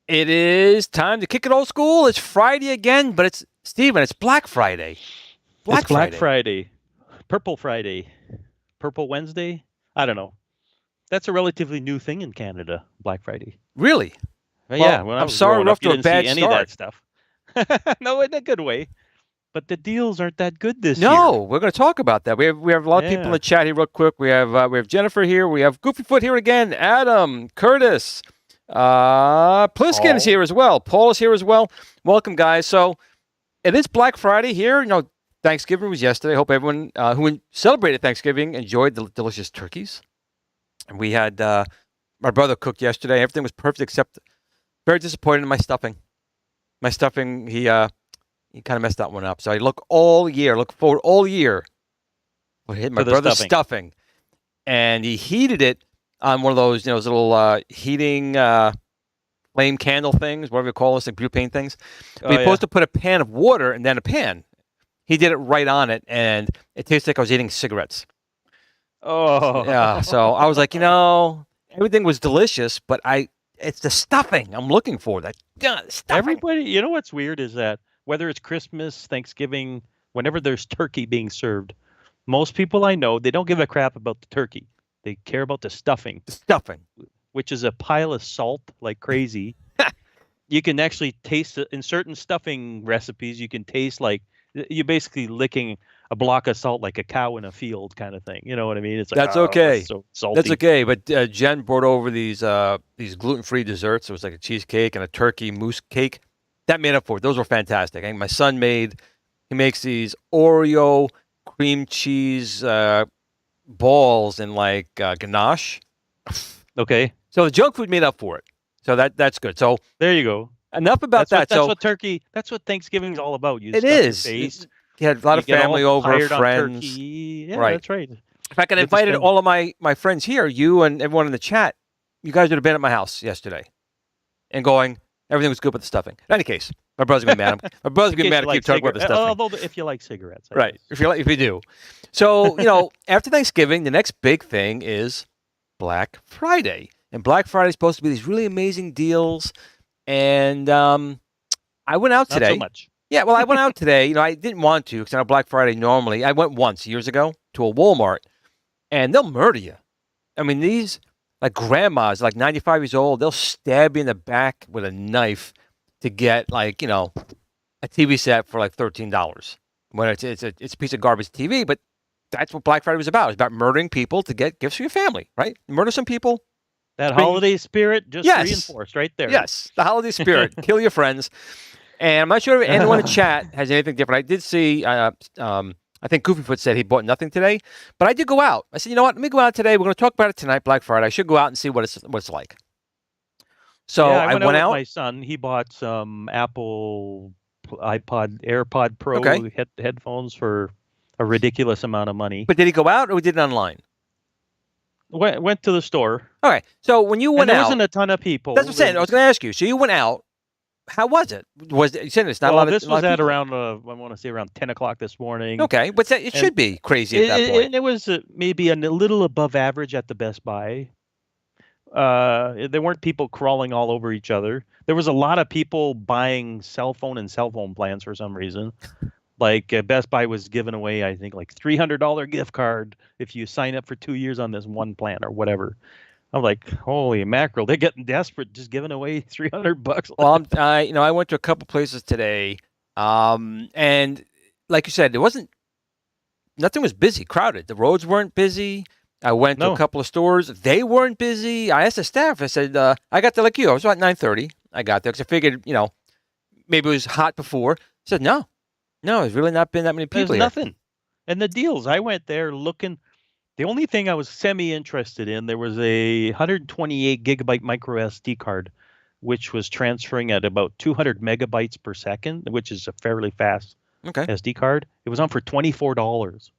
It is time to kick it old school. It's Friday again, but it's Steven, it's Black Friday. Black Friday. Purple Friday. Purple Wednesday. I don't know. That's a relatively new thing in Canada, Black Friday. Really? Well, yeah. When I'm sorry we're off to a bad any start. Of that stuff. No, in a good way. But the deals aren't that good this year. No, we're going to talk about that. We have a lot of people in the chat here real quick. We have Jennifer here. We have Goofyfoot here again. Adam, Curtis, Pliskin is here as well. Paul is here as well. Welcome, guys. So it is Black Friday here. You know, Thanksgiving was yesterday. I hope everyone who celebrated Thanksgiving enjoyed the delicious turkeys. And we had my brother cooked yesterday. Everything was perfect except very disappointed in my stuffing. My stuffing, he kind of messed that one up. So I look forward all year to hit my brother's stuffing. And he heated it on one of those, those little heating flame candle things, whatever you call this, like butane things. But you're supposed to put a pan of water and then a pan. He did it right on it, and it tastes like I was eating cigarettes. Oh. Yeah, so I was like, everything was delicious, but it's the stuffing I'm looking for. That stuffing. Everybody, you know what's weird is that whether it's Christmas, Thanksgiving, whenever there's turkey being served, most people I know, they don't give a crap about the turkey. They care about the stuffing. The stuffing. Which is a pile of salt like crazy. You can actually taste it in certain stuffing recipes. You can taste like you're basically licking a block of salt like a cow in a field kind of thing. You know what I mean? It's like, that's okay. It's so salty. That's okay. But Jen brought over these gluten-free desserts. It was like a cheesecake and a turkey mousse cake. That made up for it. Those were fantastic. My son makes these Oreo cream cheese balls in like ganache. Okay. So the junk food made up for it. So that's good. So there you go. Enough about that. That's what Thanksgiving's all about. You had a lot of family over, friends. Yeah, right. That's right. If I could invited all of my friends here, you and everyone in the chat, you guys would have been at my house yesterday and going, everything was good with the stuffing. In any case, my brother's going to be mad. My brother's going to be mad to keep talking about the stuffing. Although if you like cigarettes. Right. If you do. So, after Thanksgiving, the next big thing is Black Friday. and Black Friday is supposed to be these really amazing deals. And I went out today. Not so much. Yeah, well, I went out today. I didn't want to because I know Black Friday normally. I went once years ago to a Walmart, and they'll murder you. I mean, these like grandmas, like 95 years old, they'll stab you in the back with a knife to get like a TV set for like $13. When it's a piece of garbage TV, but that's what Black Friday was about. It's about murdering people to get gifts for your family, right? Murder some people. That holiday spirit just reinforced right there. Yes, the holiday spirit. Kill your friends. And I'm not sure if anyone in the chat has anything different. I did see, I think Goofyfoot said he bought nothing today, but I did go out. I said, you know what? Let me go out today. We're going to talk about it tonight, Black Friday. I should go out and see what it's like. So yeah, I went out out. with my son. He bought some Apple AirPod Pro headphones for a ridiculous amount of money. But did he go out or we did it online? Went to the store. Okay, so when you went there out, wasn't a ton of people. That's what I'm saying. I was going to ask you. So you went out. How was it? You said it's not a lot of. This was at around I want to say around 10 o'clock this morning. Okay, but it should be crazy at that point. It was maybe a little above average at the Best Buy. There weren't people crawling all over each other. There was a lot of people buying cell phone plans for some reason. Like Best Buy was giving away, I think, like $300 gift card if you sign up for 2 years on this one plan or whatever. I'm like, holy mackerel! They're getting desperate, just giving away $300. Well, I went to a couple places today, and like you said, nothing was busy, crowded. The roads weren't busy. I went to a couple of stores; they weren't busy. I asked the staff. I said, I got there like you. I was about 9:30. I got there because I figured, maybe it was hot before. I said, no, there's really not been that many people. There's nothing. And the deals, I went there looking. The only thing I was semi-interested in, there was a 128 gigabyte micro SD card, which was transferring at about 200 megabytes per second, which is a fairly fast SD card. It was on for $24.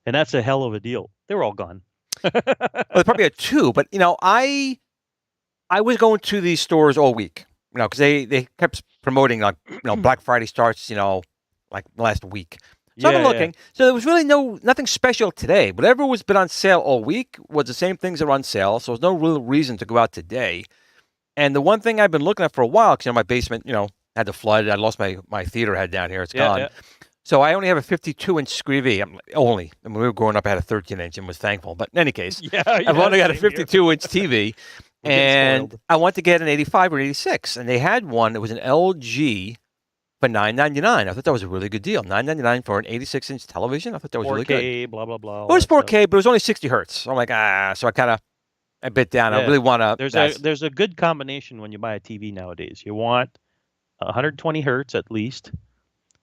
And that's a hell of a deal. They were all gone. Well, they probably had two, but I was going to these stores all week, because they kept promoting like Black Friday starts, like last week. So I've been looking. Yeah. So there was really nothing special today. Whatever was been on sale all week was the same things that were on sale. So there's no real reason to go out today. And the one thing I've been looking at for a while, because my basement, had the flood. I lost my theater head down here. It's gone. Yeah. So I only have a 52-inch screen TV. When we were growing up, I had a 13-inch and was thankful. But in any case, I've only got a 52-inch TV. And I want to get an 85 or 86. And they had one. It was an LG for $9.99. I thought that was a really good deal. $9.99 for an 86-inch television. I thought that was really good. 4K, blah, blah, blah. It was 4K, but it was only 60 hertz. So I'm like, so I bit down. I really want to. There's a good combination when you buy a TV nowadays. You want 120 hertz at least,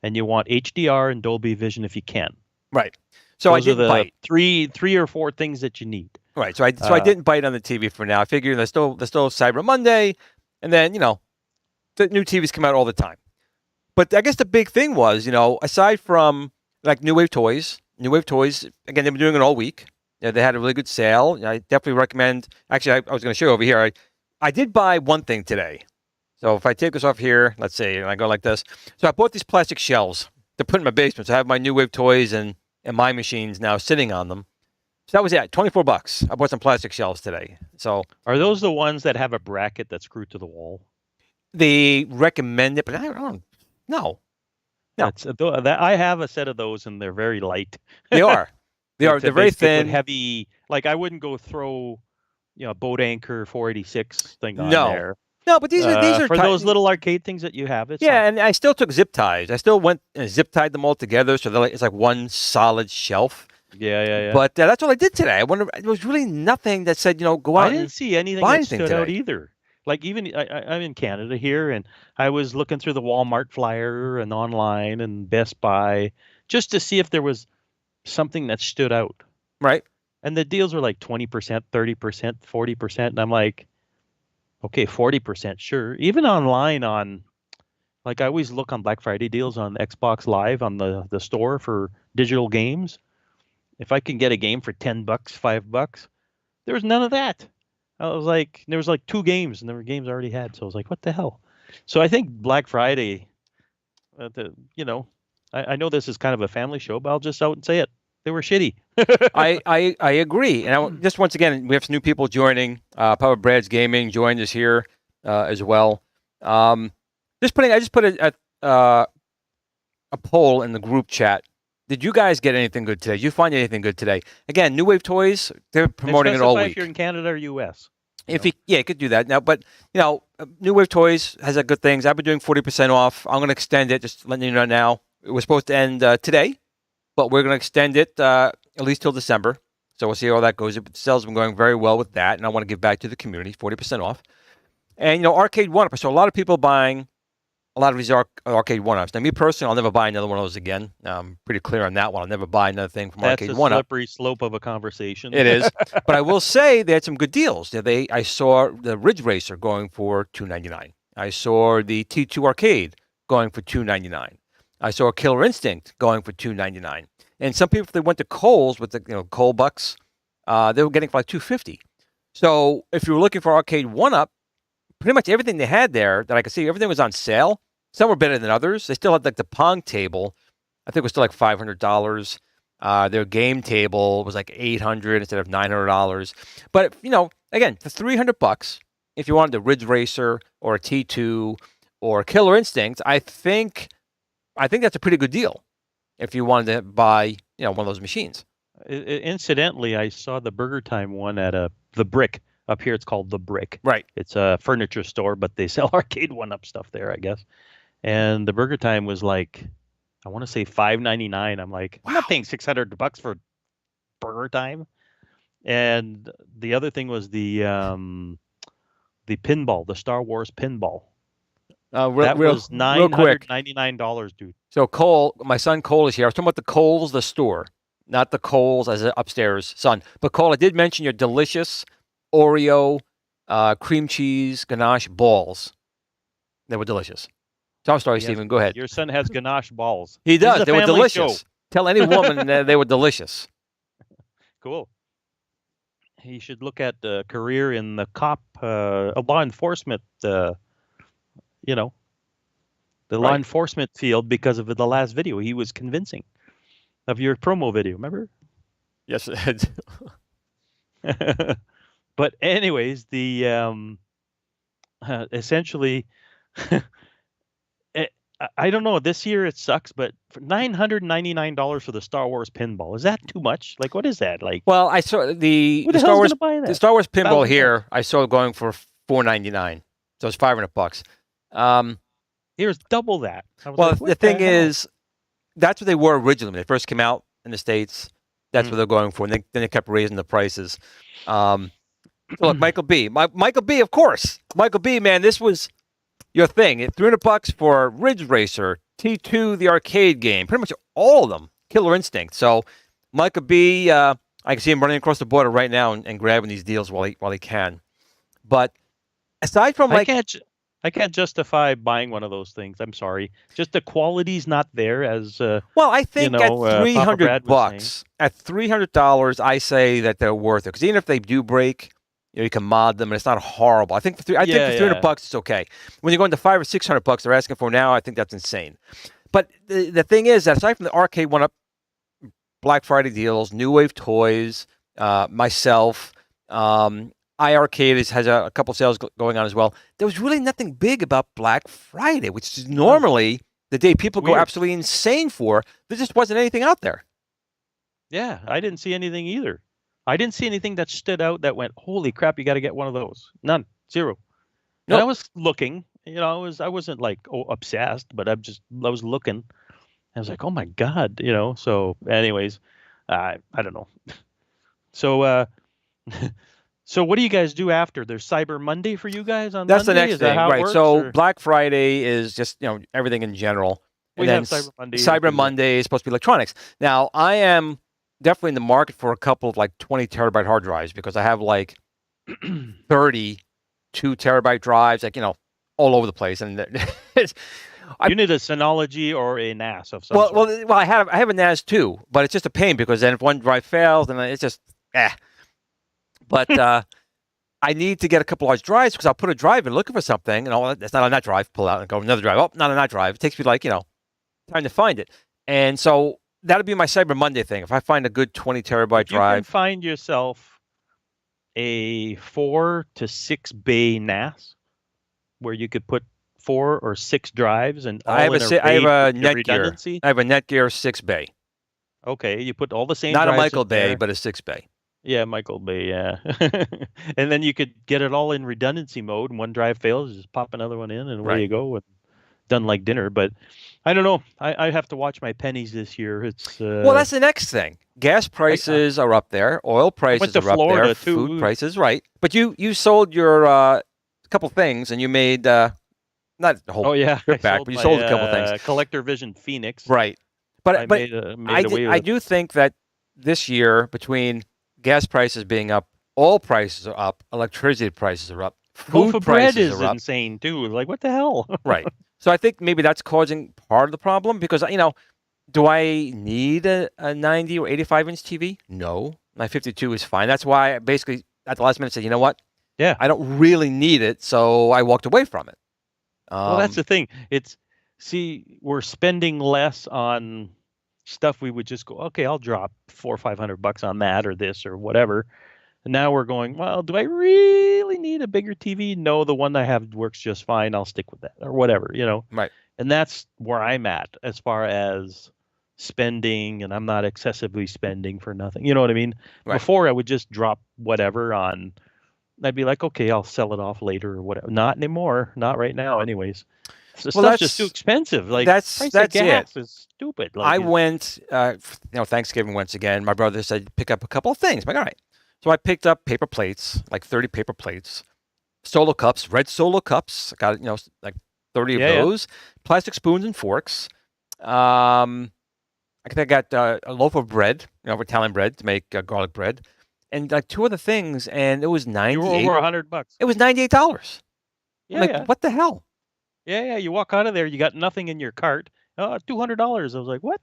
and you want HDR and Dolby Vision if you can. Right. So those I didn't bite. Three or four things that you need. Right. So I didn't bite on the TV for now. I figure there's still Cyber Monday, and then the new TVs come out all the time. But I guess the big thing was, aside from like New Wave Toys, again, they've been doing it all week. They had a really good sale. I definitely recommend. Actually, I was going to show you over here. I did buy one thing today. So if I take this off here, let's see, and I go like this. So I bought these plastic shelves to put in my basement. So I have my New Wave Toys and my machines now sitting on them. So that was it, $24. I bought some plastic shelves today. So are those the ones that have a bracket that's screwed to the wall? They recommend it, but I don't. No. I have a set of those, and they're very light. They are. They're very thin, heavy. Like I wouldn't go throw, a boat anchor 486 thing on there. No, but these are for those little arcade things that you have. And I still took zip ties. I still went and zip tied them all together, so it's like one solid shelf. Yeah. But that's all I did today. I wonder. There was really nothing that said, go out. I didn't see anything that stood out either. Like even I'm in Canada here, and I was looking through the Walmart flyer and online and Best Buy just to see if there was something that stood out. Right. And the deals were like 20%, 30%, 40%. And I'm like, okay, 40%, sure. Even online like I always look on Black Friday deals on Xbox Live on the store for digital games. If I can get a game for $10, $5, there was none of that. I was like, there was like 2 games, and there were games I already had. So I was like, what the hell? So I think Black Friday, I know this is kind of a family show, but I'll just out and say it. They were shitty. I agree. And just once again, we have some new people joining. Papa Brad's Gaming joined us here as well. I just put a poll in the group chat. Did you guys get anything good today? Did you find anything good today? Again, New Wave Toys, they're promoting it all week. If you're in Canada or US. You could do that now. But New Wave Toys has good things. I've been doing 40% off. I'm going to extend it. Just letting you know now. It was supposed to end today, but we're going to extend it at least till December. So we'll see how that goes. The sales have been going very well with that, and I want to give back to the community. 40% off. And Arcade 1-Up. I saw a lot of people buying a lot of these Arcade 1-Ups. Now, me personally, I'll never buy another one of those again. I'm pretty clear on that one. I'll never buy another thing from Arcade 1-Up. That's a slippery slope of a conversation. It is. But I will say they had some good deals. I saw the Ridge Racer going for $299. I saw the T2 Arcade going for $299. I saw Killer Instinct going for $299. And some people, if they went to Kohl's with the Kohl bucks, they were getting for like $250. So if you were looking for Arcade 1-Up, pretty much everything they had there that I could see, everything was on sale. Some were better than others. They still had like the Pong table. I think it was still like $500. Their game table was like $800 instead of $900. But again, for $300, if you wanted the Ridge Racer or a T2 or Killer Instinct, I think that's a pretty good deal. If you wanted to buy one of those machines. Incidentally, I saw the Burger Time one at the Brick. Up here, it's called the Brick. Right. It's a furniture store, but they sell Arcade 1-Up stuff there, I guess. And the Burger Time was like, I want to say $5.99. I'm like, I'm not paying $600 for Burger Time. And the other thing was the pinball, the Star Wars pinball. That was $999, dude. So my son Cole is here. I was talking about the Kohl's, the store, not the Kohl's as an upstairs son. But Cole, I did mention your delicious Oreo cream cheese ganache balls. They were delicious. So I'm sorry, Stephen. Go ahead. Your son has ganache balls. He does. They were delicious. Show. Tell any woman they were delicious. Cool. He should look at the career in the law enforcement. Law enforcement field because of the last video. He was convincing of your promo video. Remember? Yes. But anyways, the essentially, I don't know. This year it sucks, but for $999 for the Star Wars pinball, is that too much? Like, what is that like? Well, I saw the Star Wars pinball here. I saw it going for $499, so it's $500. Here's double that. Well, the thing is, that's what they were originally when they first came out in the States. That's what they're going for, and then they kept raising the prices. Look, Michael B. Michael B, of course. Michael B, man, this was your thing. $300 for Ridge Racer, T2, the arcade game, pretty much all of them. Killer Instinct. So, Michael B, I can see him running across the border right now and grabbing these deals while he can. But aside from I can't justify buying one of those things. I'm sorry. Just the quality's not there as well, I think at $300, at $300, I say that they're worth it. Because even if they do break, you can mod them, and it's not horrible. I think for $300, it's okay. When you're going to $500 or $600, they're asking for now. I think that's insane. But the thing is that aside from the Arcade 1-Up Black Friday deals, New Wave Toys, myself, iArcade has a couple sales going on as well. There was really nothing big about Black Friday, which is normally the day people go absolutely insane for. There just wasn't anything out there. Yeah, I didn't see anything either. I didn't see anything that stood out that went, holy crap, you got to get one of those. None. Zero. Nope. And I was looking, I wasn't like obsessed, but I was looking. I was like, oh my God, so anyways, I don't know. So, so what do you guys do after? There's Cyber Monday for you guys on That's Monday? The next thing, right? So Black Friday is just, everything in general. We have Cyber Monday. Cyber Monday is supposed to be electronics. Now, I am definitely in the market for a couple of like 20 terabyte hard drives because I have like 32 terabyte drives, like, all over the place. And you need a Synology or a NAS of some sort. Well, I have a NAS too, but it's just a pain because then if one drive fails, then it's just But I need to get a couple large drives because I'll put a drive in looking for something, that's not on that drive. Pull out and go another drive. Oh, not on that drive. It takes me like time to find it. And so that'll be my Cyber Monday thing. If I find a good 20 terabyte drive, you can find yourself a 4 to 6 bay NAS where you could put 4 or 6 drives and all I have a Netgear. redundancy. I have a Netgear 6 bay. Okay, you put all the same. Not drives a Michael in Bay, there. but a 6 bay. Yeah, Michael Bay. Yeah, and then you could get it all in redundancy mode. And one drive fails, just pop another one in, and away you go. And done like dinner. But I don't know. I have to watch my pennies this year. It's well, that's the next thing. Gas prices are up there. Oil prices are up there. Food prices, right? But you sold your couple things, and you made not the whole trip back, but you sold a couple things. Collector Vision Phoenix, right? But I do think that this year, between gas prices being up, oil prices are up, electricity prices are up, food prices are up. Insane too. Like, what the hell? Right. So I think maybe that's causing part of the problem because, do I need a 90 or 85-inch TV? No. My 52 is fine. That's why I basically at the last minute said, you know what? Yeah. I don't really need it, so I walked away from it. Well, that's the thing. We're spending less on stuff we would just go, okay, I'll drop $400 or $500 on that or this or whatever. And now we're going, well, do I really need a bigger TV? No, the one I have works just fine. I'll stick with that or whatever, Right. And that's where I'm at as far as spending, and I'm not excessively spending for nothing. You know what I mean? Right. Before I would just drop whatever on. I'd be like, okay, I'll sell it off later or whatever. Not anymore. Not right now, anyways. So stuff's just too expensive. Like that's gas is stupid. Like, I went, Thanksgiving once again. My brother said pick up a couple of things. I'm like, all right. So I picked up paper plates, like 30 paper plates, solo cups, red solo cups. I got like 30 of those. Plastic spoons and forks. I think I got a loaf of bread, Italian bread to make garlic bread, and like 2 other things, and it was $98. You were over $100. It was $98. Yeah, I'm like, what the hell? Yeah. You walk out of there, you got nothing in your cart. $200. I was like, what?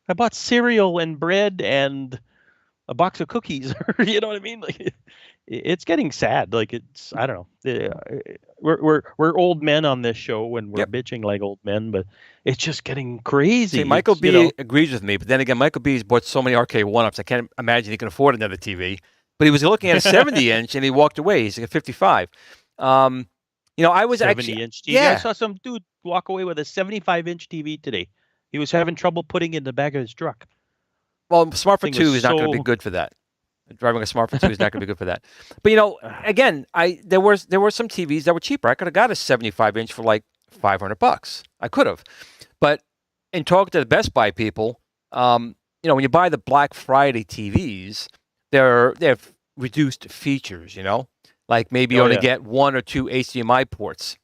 I bought cereal and bread and a box of cookies. You know what I mean? Like, it's getting sad. Like, I don't know. We're old men on this show and we're bitching like old men, but it's just getting crazy. See, Michael B agrees with me, but then again, Michael B's bought so many arcade one-ups. I can't imagine he can afford another TV. But he was looking at a 70-inch and he walked away. He's like a 55. I was 70-inch TV. I saw some dude walk away with a 75-inch TV today. He was having trouble putting it in the back of his truck. Well, Smart for 2 is not going to be good for that. Driving a Smart for 2 is not going to be good for that. But again, there were some TVs that were cheaper. I could have got a 75-inch for like $500. I could have. But in talking to the Best Buy people, when you buy the Black Friday TVs, they have reduced features. Like maybe you only get 1 or 2 HDMI ports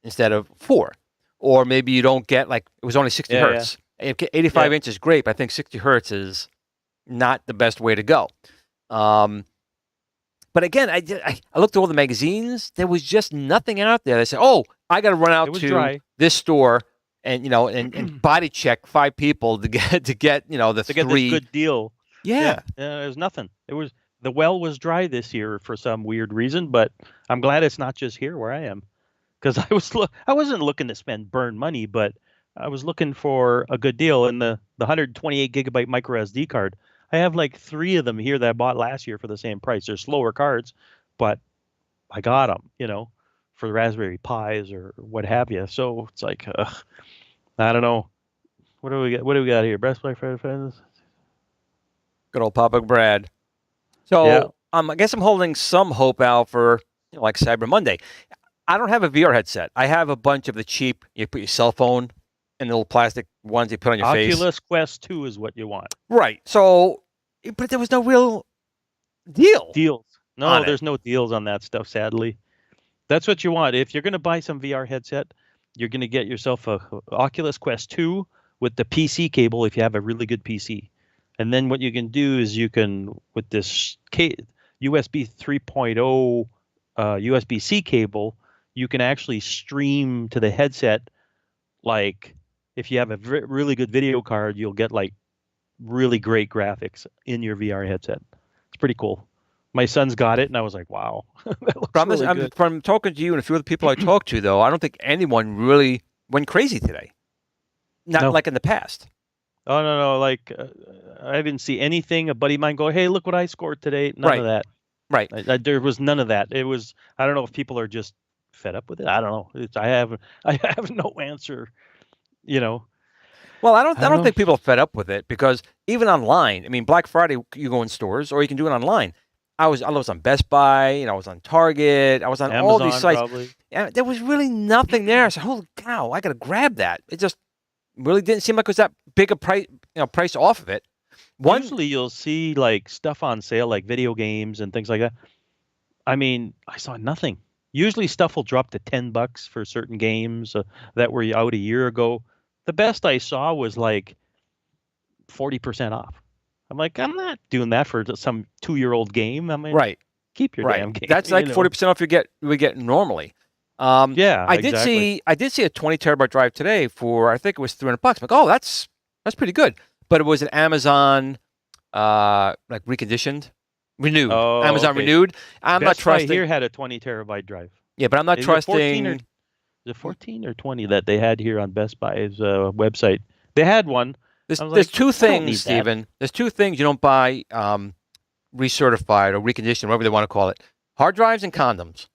instead of 4, or maybe you don't get it was only 60 hertz. 85 inch is great, but I think 60 hertz is not the best way to go. But again, I looked at all the magazines. There was just nothing out there. They said, "Oh, I got to run out to this store and and body check 5 people to get the 3 get this good deal." Yeah, there's nothing. The well was dry this year for some weird reason, but I'm glad it's not just here where I am, because I wasn't looking to burn money, but I was looking for a good deal. And the 128 gigabyte micro SD card, I have like 3 of them here that I bought last year for the same price. They're slower cards, but I got them, for Raspberry Pis or what have you. So it's like, I don't know. What do we got here? Best Black Friday friends. Good old Papa Brad. So I guess I'm holding some hope out for like Cyber Monday. I don't have a VR headset. I have a bunch of the cheap. You put your cell phone in the little plastic ones you put on your face. Oculus Quest 2 is what you want. Right. So, but there was no real deals. No, there's no deals on that stuff, sadly. That's what you want. If you're going to buy some VR headset, you're going to get yourself a Oculus Quest 2 with the PC cable if you have a really good PC. And then what you can do is with this USB 3.0 USB-C cable, you can actually stream to the headset. Like, if you have a really good video card, you'll get like really great graphics in your VR headset. It's pretty cool. My son's got it, and I was like, wow. That looks really good. From talking to you and a few of the people I talked to, though, I don't think anyone really went crazy today. Not like in the past. Oh no, like I didn't see anything. A buddy of mine go, "Hey, look what I scored today." None of Right. that. Right. There was none of that. It was. I don't know if people are just fed up with it. I don't know. I have I have no answer. You know. Well, I I don't don't know. think people are fed up with it because even online, I mean, Black Friday, you go in stores or you can do it online. I was on Best Buy, I was on Target, I was on all these Amazon sites. probably. And there was really nothing there. I said, "Holy cow, I got to grab that." It just really didn't seem like it was that big a price, price off of it. One, Usually you'll see like stuff on sale, like video games and things like that. I mean, I saw nothing. Usually stuff will drop to $10 for certain games that were out a year ago. The best I saw was like 40% off. I'm like, I'm not doing that for some 2-year-old game. I mean, right, keep your right. damn game. That's like 40% off we get normally. Yeah, I exactly. did see a 20 terabyte drive today for I think it was $300. I'm like, oh, that's pretty good. But it was an Amazon like reconditioned, renewed. Oh, Amazon okay. renewed. I'm not Best Buy trusting. here had a 20 terabyte drive. Yeah, but I'm not Is it 14 or trusting. is it 14 or 20 that they had here on Best Buy's website? They had one. I was There's like, two I don't things, need that. Stephen. There's two things you don't buy recertified or reconditioned, whatever they want to call it. Hard drives and condoms.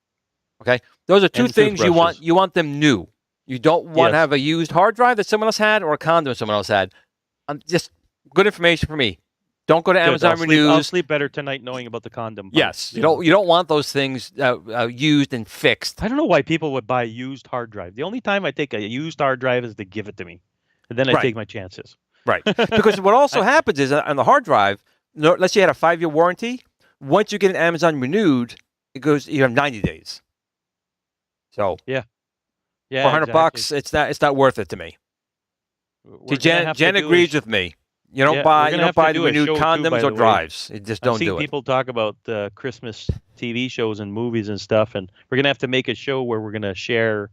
Okay, those are two And things you want. toothbrushes. You want them new. You don't want to Yes. have a used hard drive that someone else had or a condom someone else had. Just good information for me. Don't go to Good. Amazon I'll Renews. sleep better tonight knowing about the condom part. Yes, you don't want those things used and fixed. I don't know why people would buy a used hard drive. The only time I take a used hard drive is to give it to me, and then I Right, take my chances. right. Because what also happens is on the hard drive, let's say you had a 5-year warranty. Once you get an Amazon Renewed, it goes. You have 90 days. So Yeah, for yeah, exactly. $100, it's not worth it to me. See, We're gonna have to Jen do agrees with me. You don't yeah, we're buy gonna have to the do a renewed show too. condoms By or the way, drives. You just I've don't seen do it. people talk about Christmas TV shows and movies and stuff, and we're gonna have to make a show where we're gonna share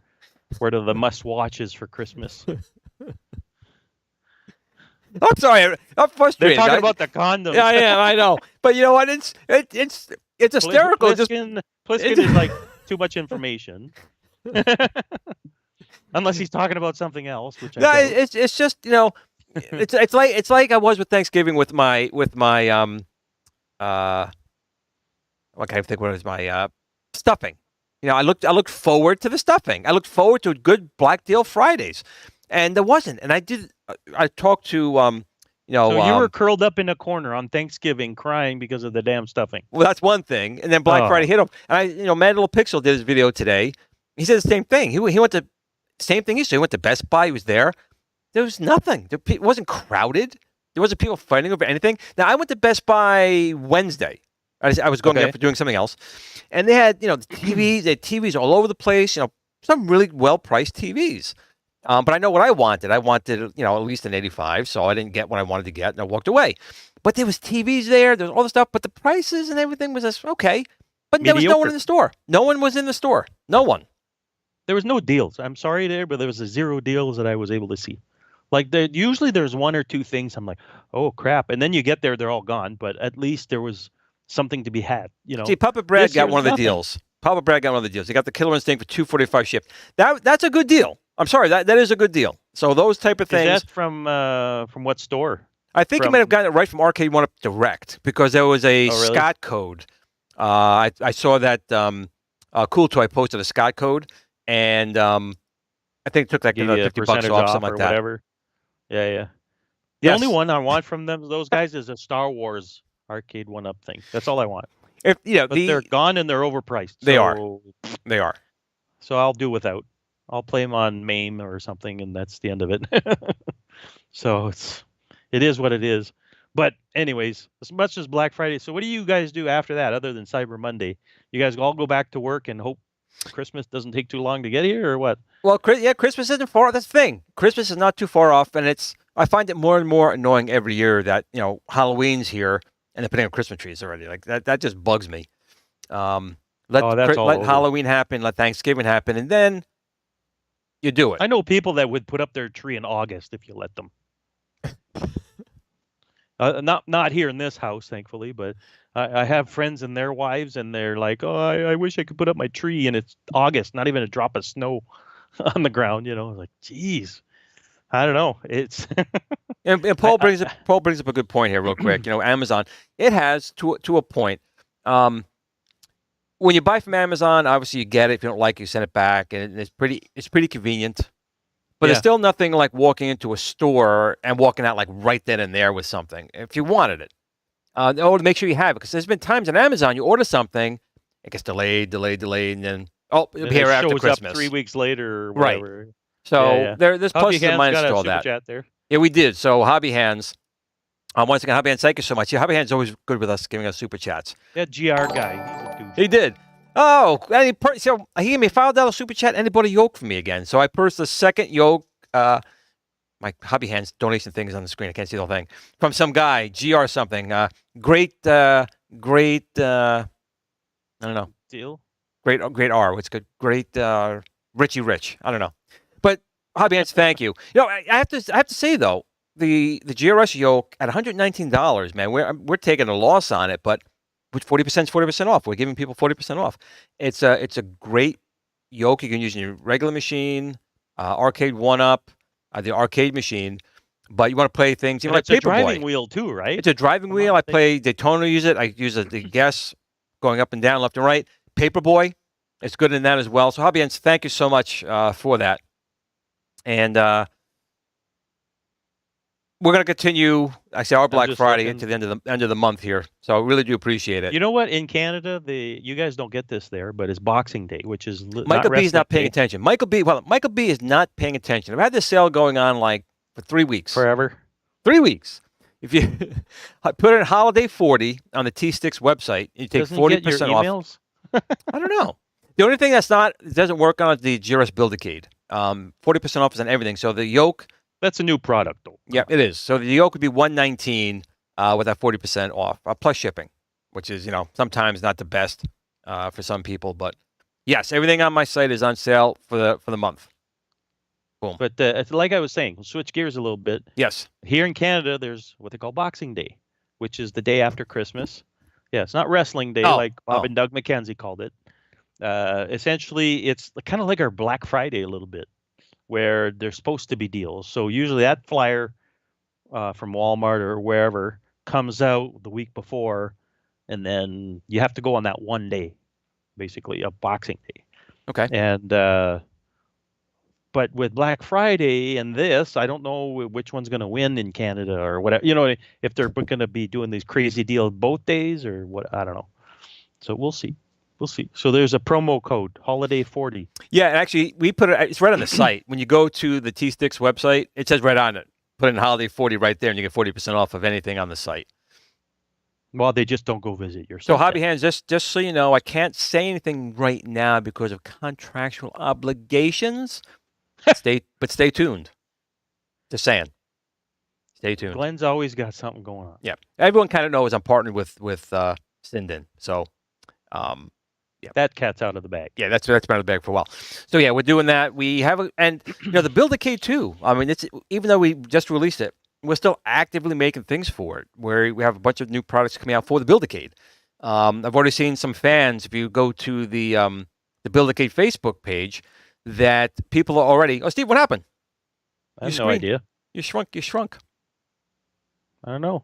what are the must watches for Christmas. I'm sorry. I'm They're frustrated. talking about the condoms. Yeah, I am. I know. But you know what? It's hysterical. Pliskin is like too much information. Unless he's talking about something else, which I No, doubt. it's just it's like I was with Thanksgiving with my what can I think what was my stuffing. I looked forward to the stuffing. I looked forward to good Black Deal Fridays, and there wasn't. And I talked to So you were curled up in a corner on Thanksgiving crying because of the damn stuffing. well, that's one thing. And then Black Friday hit him. And Mad Little Pixel did his video today. He said the same thing. He went to same thing. He went to Best Buy. He was there. There was nothing. It wasn't crowded. There wasn't people fighting over anything. Now I went to Best Buy Wednesday. I was going there for doing something else, and they had the TVs. They had TVs all over the place. Some really well priced TVs. But I know what I wanted. I wanted at least an 85, so I didn't get what I wanted to get, and I walked away. But there was TVs there. There was all the stuff, but the prices and everything was just okay. But there was no one in the store. No one was in the store. No one. There was no deals. I'm sorry there, but there was 0 deals that I was able to see. Like usually there's 1 or 2 things. I'm like, oh crap, and then you get there, they're all gone. But at least there was something to be had. See, Papa Brad got one of the deals. Papa Brad got one of the deals. He got the Killer Instinct for $245 shipped. That's a good deal. I'm sorry, that is a good deal. So those type of things. Is that from what store? I think you might have gotten it right from Arcade One Up Direct because there was a Scott code. I saw that Cool Toy posted a Scott code, and I think it took like another $50 off, something like that. Whatever. Yeah. The only one I want from those guys is a Star Wars Arcade One Up thing. That's all I want. But they're gone and they're overpriced. They are. So I'll do without. I'll play them on MAME or something, and that's the end of it. So it is what it is. But anyways, as much as Black Friday. So what do you guys do after that, other than Cyber Monday? You guys all go back to work and hope Christmas doesn't take too long to get here, or what? Well, Christmas isn't far. That's the thing. Christmas is not too far off, and I find it more and more annoying every year that Halloween's here and they're putting up Christmas trees already. Like that just bugs me. Let Halloween happen, let Thanksgiving happen, and then you do it. I know people that would put up their tree in August if you let them. Not here in this house, thankfully, but I have friends and their wives, and they're like, "Oh, I wish I could put up my tree," and it's August, not even a drop of snow on the ground. Like, geez, I don't know. It's And Paul brings up a good point here, real quick. You know, Amazon, it has to a point. When you buy from Amazon, obviously you get it. If you don't like it, you send it back, and it's pretty convenient. But there's still nothing like walking into a store and walking out like right then and there with something. If you wanted it, to make sure you have it, because there's been times on Amazon you order something, it gets delayed, and then it'll be here after Christmas. Up 3 weeks later, or whatever. Right. So there's pluses and minuses to all that. Chat there. Yeah, we did. So Hobby Hands. Once again, Hobby Hands, thank you so much. Yeah, Hobby Hands is always good with us, giving us super chats. That GR guy, he's a douche. He did. Oh, so he gave me a $5 super chat and he bought a yoke for me again. So I purchased the second yoke. My Hobby Hands donation thing is on the screen. I can't see the whole thing. From some guy, GR something. Great, I don't know. Deal? Great R. What's good? Great, Richie Rich. I don't know. But Hobby Hands, thank you. You know, I have to say though, the GRS yoke at $119, man. We're taking a loss on it, but with 40% off. We're giving people 40% off. It's a great yoke you can use in your regular machine, arcade 1-up, the arcade machine. But you want to play things, you know, like Paperboy. It's a driving wheel too, right? It's a driving wheel. I play Daytona. Use it. I use the gas going up and down, left and right. Paperboy, it's good in that as well. So Hobby Hands, thank you so much for that. And we're going to continue, I say, our Black Friday into the end of the month here. So I really do appreciate it. You know what? In Canada, you guys don't get this there, but it's Boxing Day, which is Michael B is not paying attention. Michael B is not paying attention. I've had this sale going on like for 3 weeks. Forever. 3 weeks. If you put in Holiday 40 on the T-Sticks website, you take 40% off. I don't know. The only thing doesn't work on is the GRS Build-A-Cade. 40% off is on everything. So the yoke. That's a new product, though. Yeah, it is. So the yoke would be $119 with that 40% off, plus shipping, which is, you know, sometimes not the best for some people. But yes, everything on my site is on sale for the month. Boom. But like I was saying, we'll switch gears a little bit. Yes. Here in Canada, there's what they call Boxing Day, which is the day after Christmas. Yeah, it's not Wrestling Day like Bob and Doug McKenzie called it. Essentially, it's kind of like our Black Friday a little bit, where there's supposed to be deals. So usually that flyer from Walmart or wherever comes out the week before, and then you have to go on that one day, basically, a Boxing Day. Okay. And but with Black Friday and this, I don't know which one's going to win in Canada or whatever. You know, if they're going to be doing these crazy deals both days or what, I don't know. So we'll see. We'll see. So there's a promo code, Holiday 40. Yeah, and actually, we put it. It's right on the site. When you go to the T-Sticks website, it says right on it. Put in Holiday 40 right there, and you get 40% off of anything on the site. Well, they just don't go visit your site. So Hobby Hands, just so you know, I can't say anything right now because of contractual obligations. Stay tuned. Just saying. Stay tuned. Glenn's always got something going on. Yeah, everyone kind of knows I'm partnered with Sinden. So. Yeah, that cat's out of the bag. Yeah, that's been out of the bag for a while. So yeah, we're doing that. We have and you know the Build-A-Cade too. I mean, it's even though we just released it, we're still actively making things for it. Where we have a bunch of new products coming out for the Build-A-Cade. I've already seen some fans. If you go to the Build-A-Cade Facebook page, that people are already. Oh, Steve, what happened? I have no idea. You shrunk. I don't know.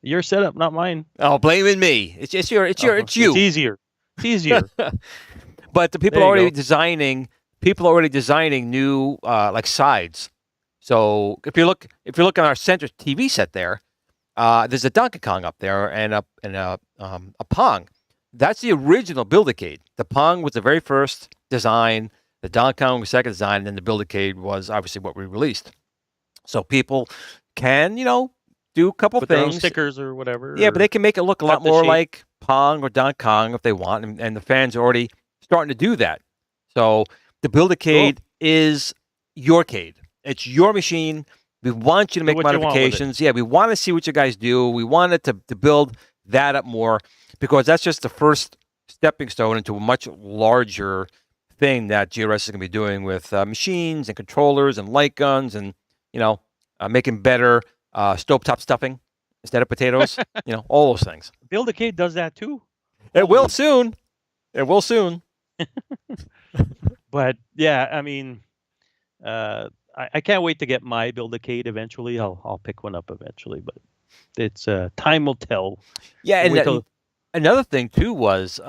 Your setup, not mine. Oh, blaming me. It's you. It's easier. It's easier. But the people are already designing. People are already designing new like sides. So if you look on our center TV set there's a Donkey Kong up there and a Pong. That's the original Build-A-Cade. The Pong was the very first design. The Donkey Kong was the second design, and then the Build-A-Cade was obviously what we released. So people can, you know, do a couple things. Their own stickers or whatever. Yeah, but they can make it look a lot more like Pong or Donkey Kong if they want, and the fans are already starting to do that. So the Build-A-Cade is your Cade. It's your machine. We want you to make modifications. Yeah, we want to see what you guys do. We want it to build that up more because that's just the first stepping stone into a much larger thing that GRS is going to be doing with machines and controllers and light guns and, you know, making better stovetop stuffing instead of potatoes. You know, all those things. Build-A-Cade does that too. It will soon. It will soon. But yeah, I mean, I can't wait to get my Build-A-Cade eventually. I'll pick one up eventually, but it's time will tell. Yeah, and another thing too was there's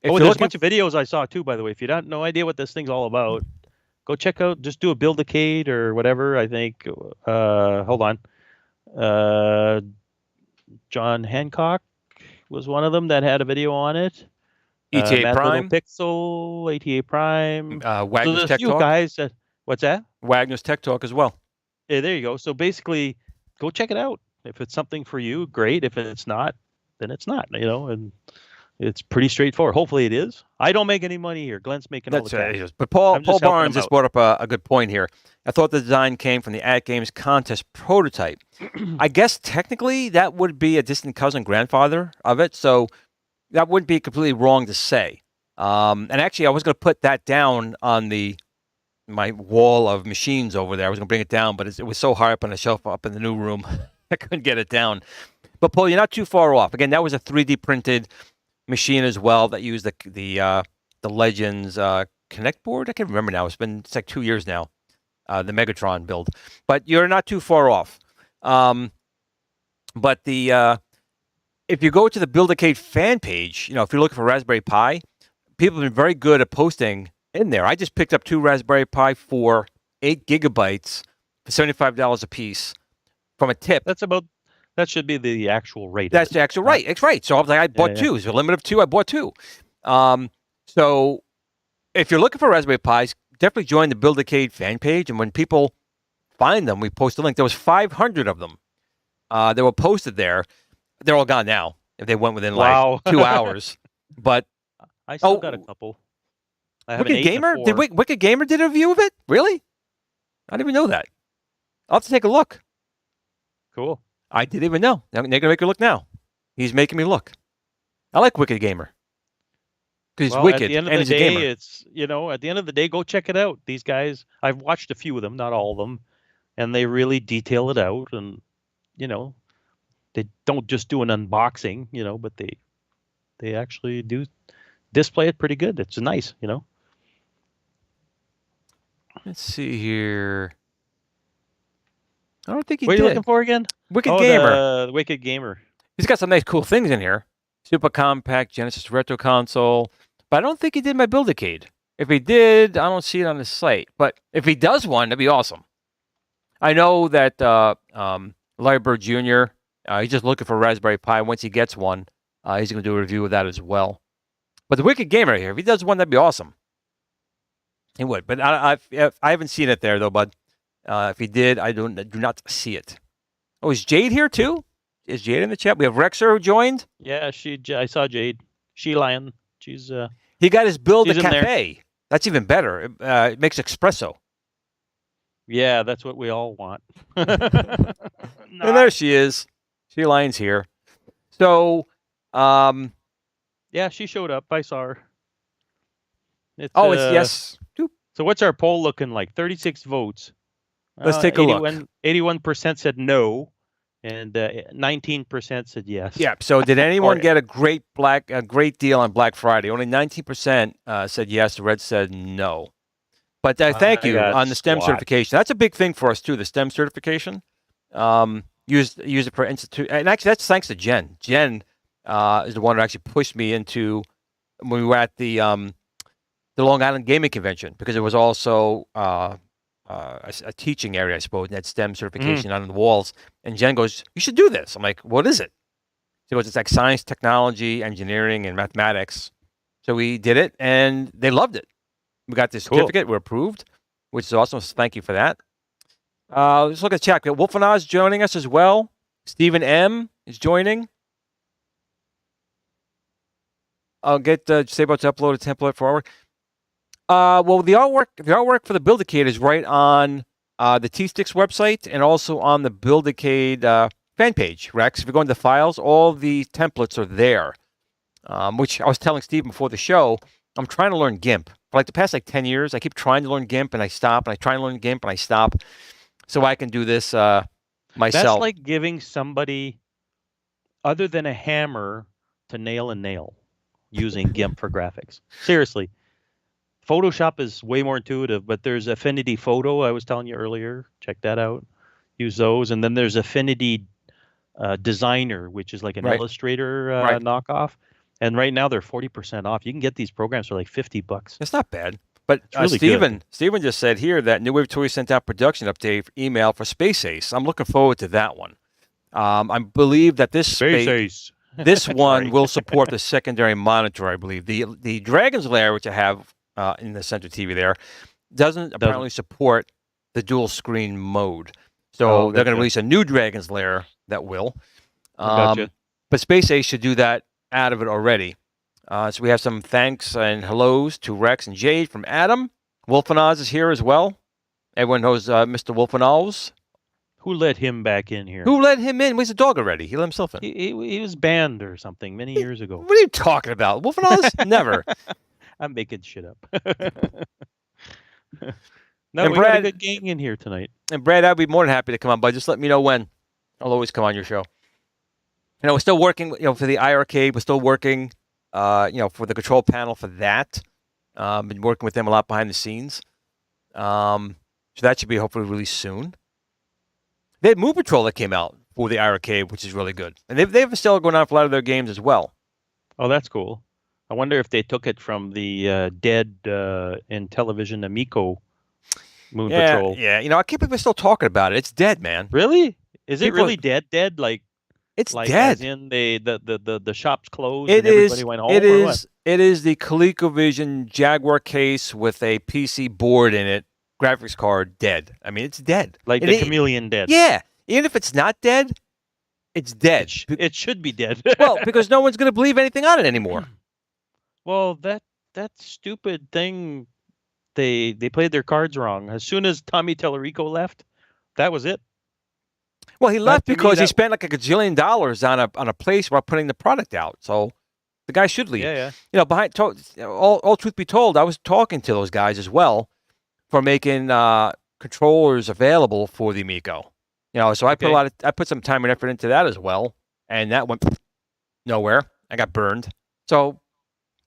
a bunch of videos I saw too, by the way. If you don't no idea what this thing's all about, go check out. Just do a Build-A-Cade or whatever. I think. Hold on. John Hancock was one of them that had a video on it. ETA Prime, Pixel, ETA Prime. Wagner's Tech Talk. Guys what's that? Wagner's Tech Talk as well. Yeah, there you go. So basically, go check it out. If it's something for you, great. If it's not, then it's not. And it's pretty straightforward. Hopefully, it is. I don't make any money here. Glenn's making all the cash. But Paul Barnes just brought up a good point here. I thought the design came from the At Games contest prototype. I guess technically that would be a distant cousin grandfather of it, so that wouldn't be completely wrong to say. And actually, I was going to put that down on my wall of machines over there. I was going to bring it down, but it was so high up on the shelf up in the new room, I couldn't get it down. But Paul, you're not too far off. Again, that was a 3D printed machine as well that used the Legends Connect board. I can't remember now. It's like 2 years now, the Megatron build. But you're not too far off. But if you go to the Build-A-Cade fan page, if you're looking for Raspberry Pi, people have been very good at posting in there. I just picked up 2 Raspberry Pi 4, 8 gigabytes for $75 a piece from a tip. That should be the actual rate. That's the actual rate. It's right. So I was like, I bought 2. It's a limit of 2. I bought 2. So if you're looking for Raspberry Pis, definitely join the Build-A-Cade fan page. And when people find them, we post a link. There was 500 of them. They were posted there. They're all gone now. If they went within like 2 hours, but I still got a couple. I have Wicked Gamer. Wicked Gamer did a review of it? Really? I didn't even know that. I'll have to take a look. Cool. I didn't even know. They're gonna make me look now. He's making me look. I like Wicked Gamer because he's wicked and he's a gamer. It's at the end of the day, go check it out. These guys, I've watched a few of them, not all of them, and they really detail it out. And they don't just do an unboxing, but they actually do display it pretty good. It's nice, Let's see here. I don't think he did. What are you looking for again? Wicked Gamer. The Wicked Gamer. He's got some nice, cool things in here. Super compact Genesis retro console. But I don't think he did my Build-A-Cade. If he did, I don't see it on the site. But if he does one, that'd be awesome. I know that Larry Bird Jr., he's just looking for Raspberry Pi. Once he gets one, he's going to do a review of that as well. But the Wicked Gamer here, if he does one, that'd be awesome. He would. But I haven't seen it there, though, bud. If he did, I do not see it. Oh, is Jade here too? Is Jade in the chat? We have Rexer who joined. Yeah, I saw Jade. She Lion. She's. He got his Build-A-Cafe. That's even better. It makes espresso. Yeah, that's what we all want. And there she is. She Lion's here. So, yeah, she showed up. I saw her. It's yes. So what's our poll looking like? 36 votes. Let's take a look. 81% said no, and 19% said yes. Yeah. So did anyone get a great deal on Black Friday? Only 19% said yes. The rest said no. But thank you on the STEM certification. That's a big thing for us too. The STEM certification. Use it for institute, and actually that's thanks to Jen. Jen is the one who actually pushed me into when we were at the Long Island Gaming Convention, because it was also a teaching area, I suppose, and had STEM certification on the walls. And Jen goes, "You should do this." I'm like, "What is it?" She goes, "It's like science, technology, engineering, and mathematics." So we did it, and they loved it. We got this certificate. We're approved, which is awesome. So thank you for that. Let's look at the chat. Wolfenaz joining us as well. Stephen M. is joining. I'll get Sabo to upload a template for artwork. Well, the artwork for the Build-A-Cade is right on the T-Sticks website and also on the Build-A-Cade fan page, Rex. If you go into files, all the templates are there, which I was telling Steve before the show. I'm trying to learn GIMP. For like the past 10 years, I keep trying to learn GIMP and I stop, and I try to learn GIMP and I stop, so I can do this myself. That's like giving somebody, other than a hammer, to nail a nail using GIMP for graphics. Seriously. Photoshop is way more intuitive, but there's Affinity Photo. I was telling you earlier. Check that out. Use those, and then there's Affinity Designer, which is like an Illustrator knockoff. And right now they're 40% off. You can get these programs for like $50. It's not bad. But really Steven just said here that New Wave Toys sent out production update email for Space Ace. I'm looking forward to that one. I believe that this Ace. This one will support the secondary monitor, I believe. The Dragon's Lair, which I have in the center TV there, doesn't apparently support the dual screen mode. So they're going to release a new Dragon's Lair that will. But Space Ace should do that out of it already. So we have some thanks and hellos to Rex and Jade from Adam. Wolfenoz is here as well. Everyone knows Mr. Wolfenoz. Who let him back in here? Who let him in? He's a dog already. He let himself in. He was banned or something many years ago. What are you talking about? Wolfenoz? Never. I'm making shit up. No, we got a good gang in here tonight. And Brad, I'd be more than happy to come on, but just let me know when. I'll always come on your show. We're still working, for the IRCade. We're still working, for the control panel for that. Been working with them a lot behind the scenes. So that should be hopefully released soon. They had Moon Patrol that came out for the IRCade, which is really good. And they have a sale going on for a lot of their games as well. Oh, that's cool. I wonder if they took it from the dead in television Amico Moon Patrol. Yeah, I can't believe we're still talking about it. It's dead, man. Really? Is it really dead? Dead? Like it's dead. As in the shops closed and everybody went home? It is the ColecoVision Jaguar case with a PC board in it. Graphics card dead. I mean, it's dead. Like the chameleon dead. Yeah. Even if it's not dead, it's dead. It should be dead. Well, because no one's going to believe anything on it anymore. Well, that stupid thing, they played their cards wrong. As soon as Tommy Tallarico left, that was it. Well, he left because he spent like $1 gajillion on a place while putting the product out. So the guy should leave. Yeah. Behind all truth be told, I was talking to those guys as well for making controllers available for the Amico. So I put some time and effort into that as well, and that went nowhere. I got burned. So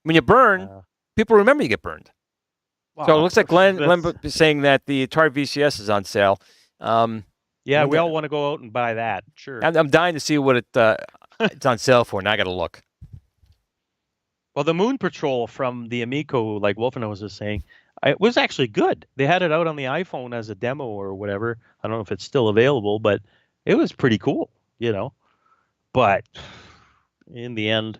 when you burn, people remember you get burned. Wow. So it looks like Glenn is saying that the Atari VCS is on sale. Yeah, we all want to go out and buy that. Sure. I'm dying to see what it's on sale for, and I got to look. Well, the Moon Patrol from the Amico, like Wolfenoz was saying, it was actually good. They had it out on the iPhone as a demo or whatever. I don't know if it's still available, but it was pretty cool, But in the end,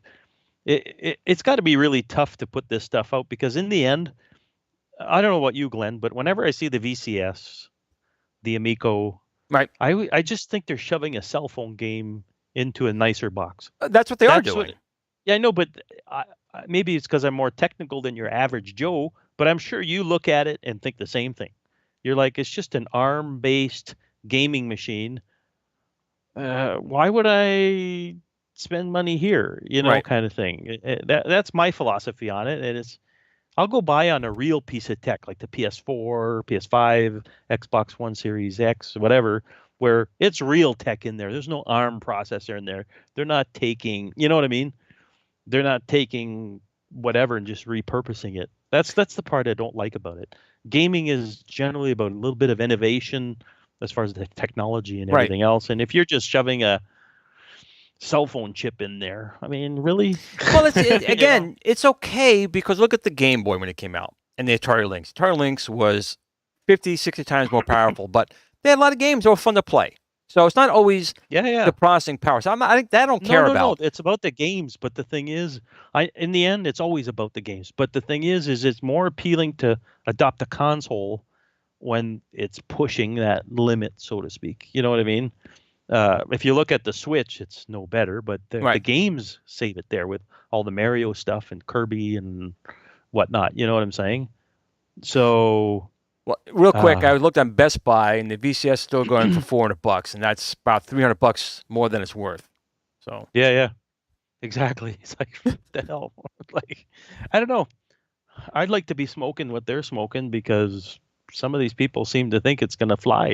it's got to be really tough to put this stuff out because in the end, I don't know about you, Glenn, but whenever I see the VCS, the Amico, right, I just think they're shoving a cell phone game into a nicer box. That's what they are doing. Yeah, I know, but maybe it's because I'm more technical than your average Joe, but I'm sure you look at it and think the same thing. You're like, it's just an ARM-based gaming machine. Why would I spend money here? Kind of thing. That's my philosophy on it, and I'll go buy on a real piece of tech like the PS4, PS5, Xbox One Series X, whatever, where it's real tech in there. There's no ARM processor in there. They're not taking, you know what I mean? They're not taking whatever and just repurposing it. That's the part I don't like about it. Gaming is generally about a little bit of innovation as far as the technology and everything else. And if you're just shoving a cell phone chip in there, I mean, really? Well, again, it's okay because look at the Game Boy when it came out and the Atari Lynx. Atari Lynx was 50, 60 times more powerful, but they had a lot of games that were fun to play. So it's not always the processing power. So I don't care about. No, it's about the games. But the thing is, in the end, it's always about the games. But the thing is it's more appealing to adopt a console when it's pushing that limit, so to speak. You know what I mean? If you look at the Switch, it's no better. But the games save it there with all the Mario stuff and Kirby and whatnot. You know what I'm saying? So... Well, real quick, I looked on Best Buy, and the VCS is still going for $400, and that's about $300 more than it's worth. So yeah, exactly. It's like what the hell? Like, I don't know. I'd like to be smoking what they're smoking because some of these people seem to think it's going to fly.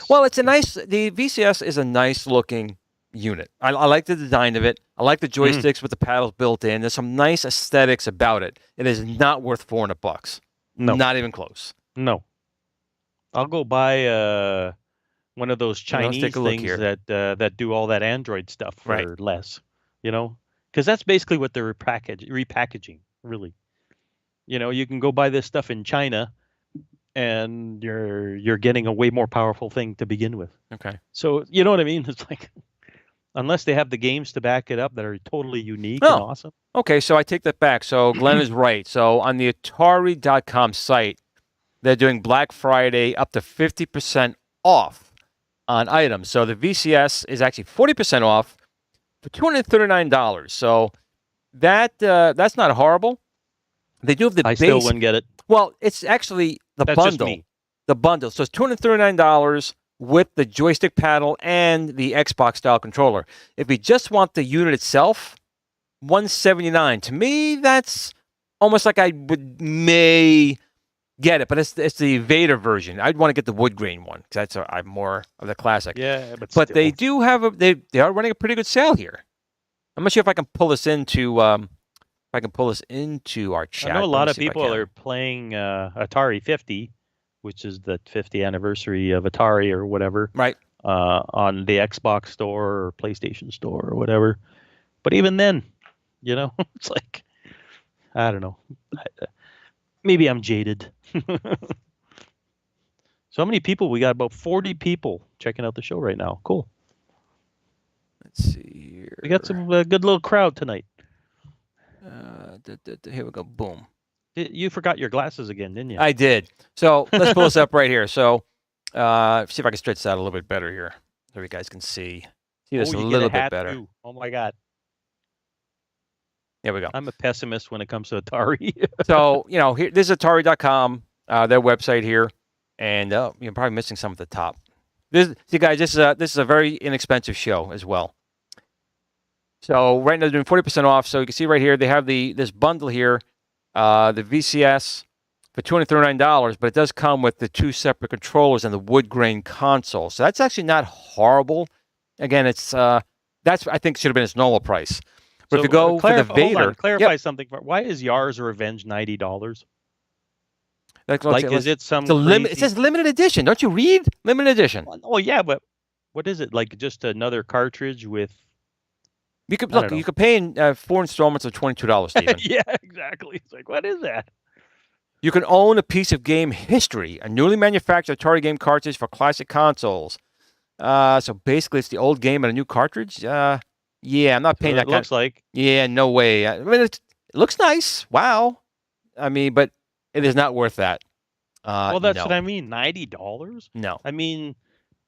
Well, the VCS is a nice looking unit. I like the design of it. I like the joysticks with the paddles built in. There's some nice aesthetics about it. It is not worth $400. No. Not even close. No. I'll go buy one of those Chinese things that do all that Android stuff for less, because that's basically what they're repackaging, really. You can go buy this stuff in China, and you're getting a way more powerful thing to begin with. Okay. So you know what I mean? It's like, unless they have the games to back it up that are totally unique and awesome. Okay, so I take that back. So Glenn is right. So on the Atari.com site, they're doing Black Friday up to 50% off on items. So the VCS is actually 40% off for $239. So that's not horrible. They do have the base. I still wouldn't get it. Well, it's actually the That's bundle. just me. The bundle. So it's $239 with the joystick paddle and the Xbox style controller. If you just want the unit itself, $179. To me, that's almost like I may get it, but it's the Vader version. I'd want to get the wood grain one because I'm more of the classic. Yeah, but they do have they are running a pretty good sale here. I'm not sure if I can pull this into our chat. I know a lot of people are playing Atari 50, which is the 50th anniversary of Atari or whatever, right? On the Xbox store or PlayStation store or whatever. But even then, it's like, I don't know. Maybe I'm jaded. So how many people? We got about 40 people checking out the show right now. Cool. Let's see here. We got some good little crowd tonight. Here we go. Boom. You forgot your glasses again, didn't you? I did. So let's pull this up right here. So see if I can stretch this out a little bit better here so you guys can see this a little bit better. Too. Oh, my God. There we go. I'm a pessimist when it comes to Atari. So, here, this is Atari.com, their website here. And you're probably missing some at the top. See, guys, this is a very inexpensive show as well. So right now they're doing 40% off. So you can see right here they have this bundle here, the VCS for $239, but it does come with the 2 separate controllers and the wood grain console. So that's actually not horrible. Again, it's that's I think should have been its normal price. But if you go for the Vader, clarify something. Why is Yars Revenge $90? Is it some limit? It says limited edition. Don't you read limited edition? Oh yeah, but what is it? Like just another cartridge with? You could look. You could pay in 4 installments of $22, Stephen. Yeah, exactly. It's like, what is that? You can own a piece of game history, a newly manufactured Atari game cartridge for classic consoles. So basically, it's the old game and a new cartridge. Yeah, I'm not paying that. Looks like. Yeah, no way. I mean, it looks nice. Wow. I mean, but it is not worth that. Well, that's what I mean. $90? No. I mean,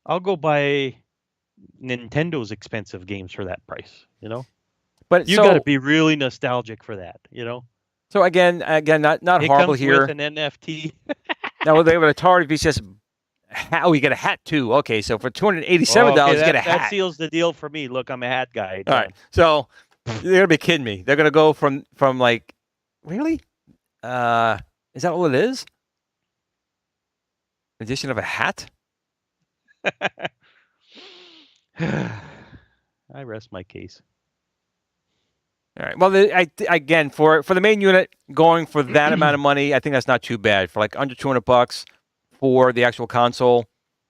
I'll go buy Nintendo's expensive games for that price. But you got to be really nostalgic for that. So again, not horrible here. With an NFT. Now they have an Atari VCS. Oh, you get a hat too. Okay, so for $287, you get a hat. That seals the deal for me. Look, I'm a hat guy. All right, so they're gonna be kidding me. They're gonna go from like, really? Is that all it is? Addition of a hat? I rest my case. All right. Well, again, for the main unit, going for that amount of money, I think that's not too bad. For like under $200 for the actual console,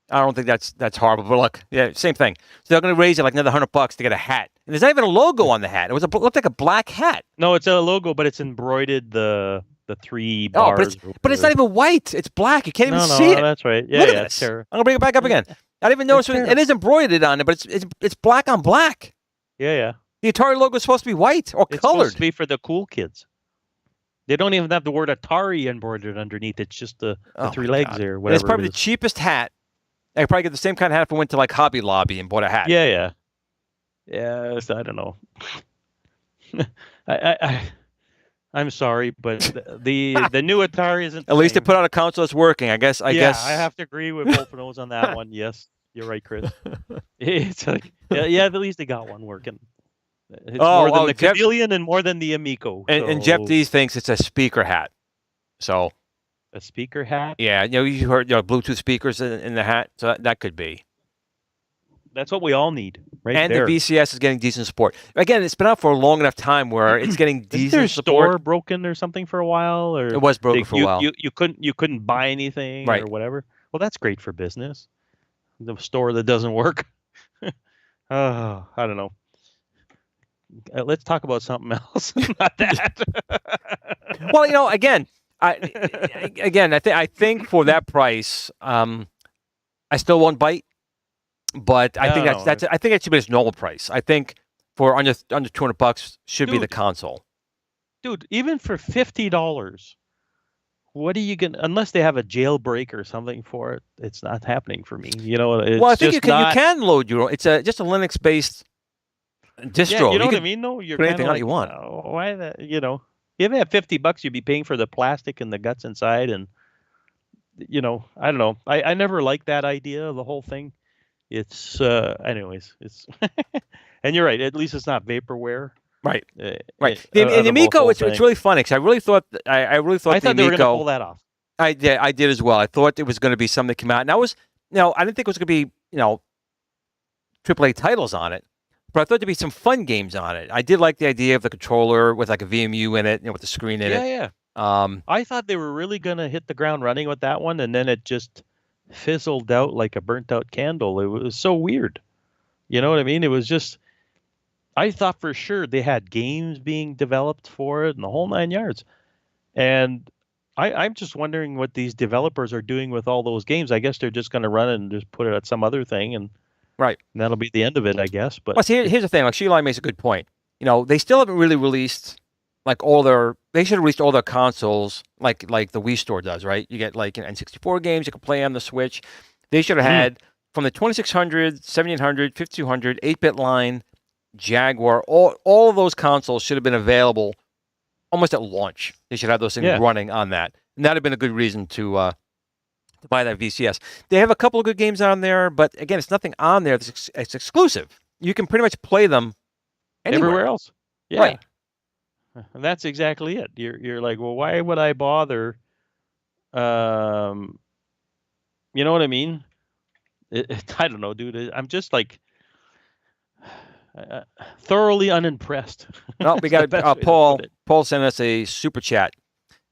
I don't think that's horrible. But look, yeah, same thing. So they're going to raise it like another $100 to get a hat. And there's not even a logo on the hat. It looked like a black hat. No, it's a logo, but it's embroidered the 3 bars. But it's not even white. It's black. You can't even see it. That's right. Yeah, look at this. I'm gonna bring it back up again. I didn't even notice it is embroidered on it, but it's black on black. Yeah. The Atari logo is supposed to be white or colored. It's supposed to be for the cool kids. They don't even have the word Atari embroidered underneath. It's just the 3 legs there. Whatever. It's probably the cheapest hat. I could probably get the same kind of hat if I went to like Hobby Lobby and bought a hat. Yeah. Yes, I don't know. I'm sorry, but the new Atari isn't. At least they put out a console that's working. I guess. I have to agree with both of those on that one. Yes, you're right, Chris. It's like, yeah, at least they got one working. It's more than the Chameleon and more than the Amico. And Jeff D thinks it's a speaker hat. So. A speaker hat? Yeah, you heard Bluetooth speakers in the hat, so that could be. That's what we all need, and there. the VCS is getting decent support. Again, it's been out for a long enough time where it's getting decent support. Store broken or something for a while, or it was broken for a while. You couldn't buy anything or whatever. Well, that's great for business. The store that doesn't work. I don't know. Let's talk about something else. Not that. Well, again, I think for that price, I still won't bite. But I think I think it should be its normal price. I think for under $200 should be the console. Dude, even for $50, what are you gonna? Unless they have a jailbreak or something for it, it's not happening for me. It's I think you can load your own. It's just a Linux based distro. Yeah, you know what I mean? No, you're put anything out you want. Why that? If you have $50, you'd be paying for the plastic and the guts inside, and I don't know. I never liked that idea of the whole thing. It's anyways. It's and you're right. At least it's not vaporware. Right. Right. In the Amico, it's really funny because I really thought the they were going to pull that off. I did as well. I thought it was going to be something that came out, and I didn't think it was going to be AAA titles on it, but I thought there'd be some fun games on it. I did like the idea of the controller with like a VMU in it, with the screen in it. Yeah. I thought they were really going to hit the ground running with that one, and then it just fizzled out like a burnt out candle. It was so weird. You know what I mean? It was just, I thought for sure they had games being developed for it and the whole 9 yards. And I'm just wondering what these developers are doing with all those games. I guess they're just going to run it and just put it at some other thing, and that'll be the end of it, I guess. But here's the thing. Like Sheila makes a good point. They still haven't really released they should have released all their consoles like the Wii Store does, right? You get like N64 games you can play on the Switch. They should have had from the 2600, 7800, 5200, 8-bit line, Jaguar, all of those consoles should have been available almost at launch. They should have those things running on that. And that would have been a good reason to buy that VCS. They have a couple of good games on there, but again, it's nothing on there that's it's exclusive. You can pretty much play them everywhere else. Yeah. Right. And that's exactly it. You're like, well, why would I bother? You know what I mean? I don't know, dude. I'm just like thoroughly unimpressed. No, we got Paul. Paul sent us a super chat.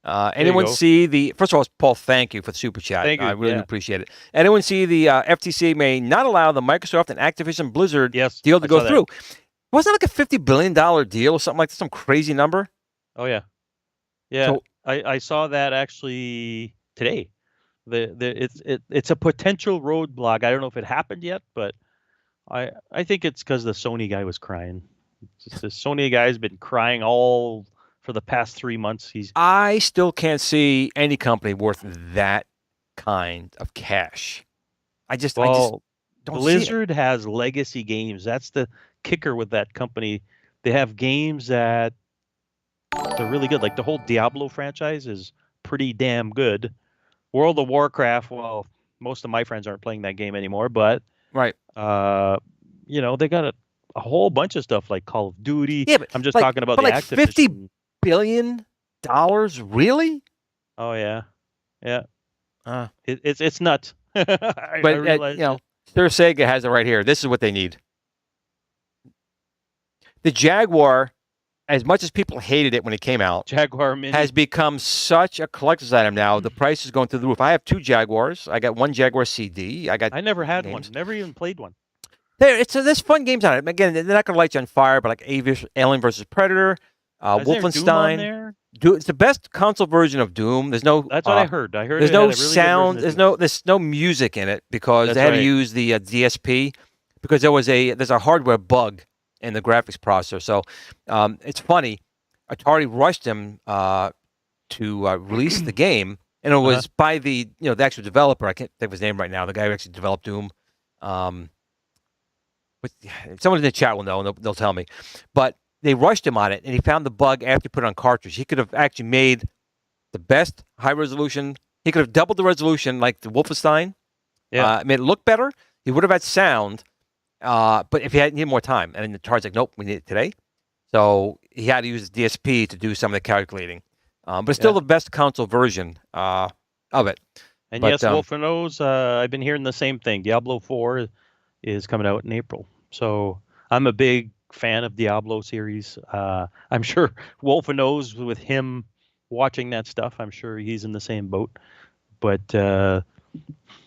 Anyone see first of all, Paul, thank you for the super chat. Thank you. I really appreciate it. Anyone see the FTC may not allow the Microsoft and Activision Blizzard deal to go through? Wasn't that like a $50 billion deal or something like that, some crazy number? Oh, yeah. Yeah, so, I saw that actually today. It's a potential roadblock. I don't know if it happened yet, but I think it's because the Sony guy was crying. The Sony guy has been crying all for the past 3 months. I still can't see any company worth that kind of cash. I just don't Blizzard has legacy games. That's the kicker with that company. They have games that they're really good. Like the whole Diablo franchise is pretty damn good. World of Warcraft, well, most of my friends aren't playing that game anymore, but they got a whole bunch of stuff like Call of Duty. Yeah, but I'm just talking about the Activision. $50 billion? Really? Oh yeah. It's nuts. I realize Sega has it right here. This is what they need. The Jaguar, as much as people hated it when it came out, Jaguar Mini has become such a collector's item now. The price is going through the roof. I have 2 Jaguars. I got one Jaguar CD. I never had one. Never even played one. There's fun games on it. Again, they're not going to light you on fire, but like Alien vs. Predator, Wolfenstein. It's the best console version of Doom. There's no. That's what I heard. There's no sound. There's no music in it because they had to use the DSP because there's a hardware bug in the graphics processor. So it's funny. Atari rushed them to release the game, and it was by the actual developer. I can't think of his name right now. The guy who actually developed Doom. But someone in the chat will know, and they'll tell me. But they rushed him on it, and he found the bug after he put it on cartridge. He could have actually made the best high resolution. He could have doubled the resolution like the Wolfenstein. Made it look better. He would have had sound. But if he needed more time, and the Atari's like, nope, we need it today. So he had to use the DSP to do some of the calculating. But it's still the best console version of it. And yes, Wolfenose, I've been hearing the same thing. Diablo 4 is coming out in April. So I'm a big fan of Diablo series. I'm sure Wolf knows with him watching that stuff. I'm sure he's in the same boat. But the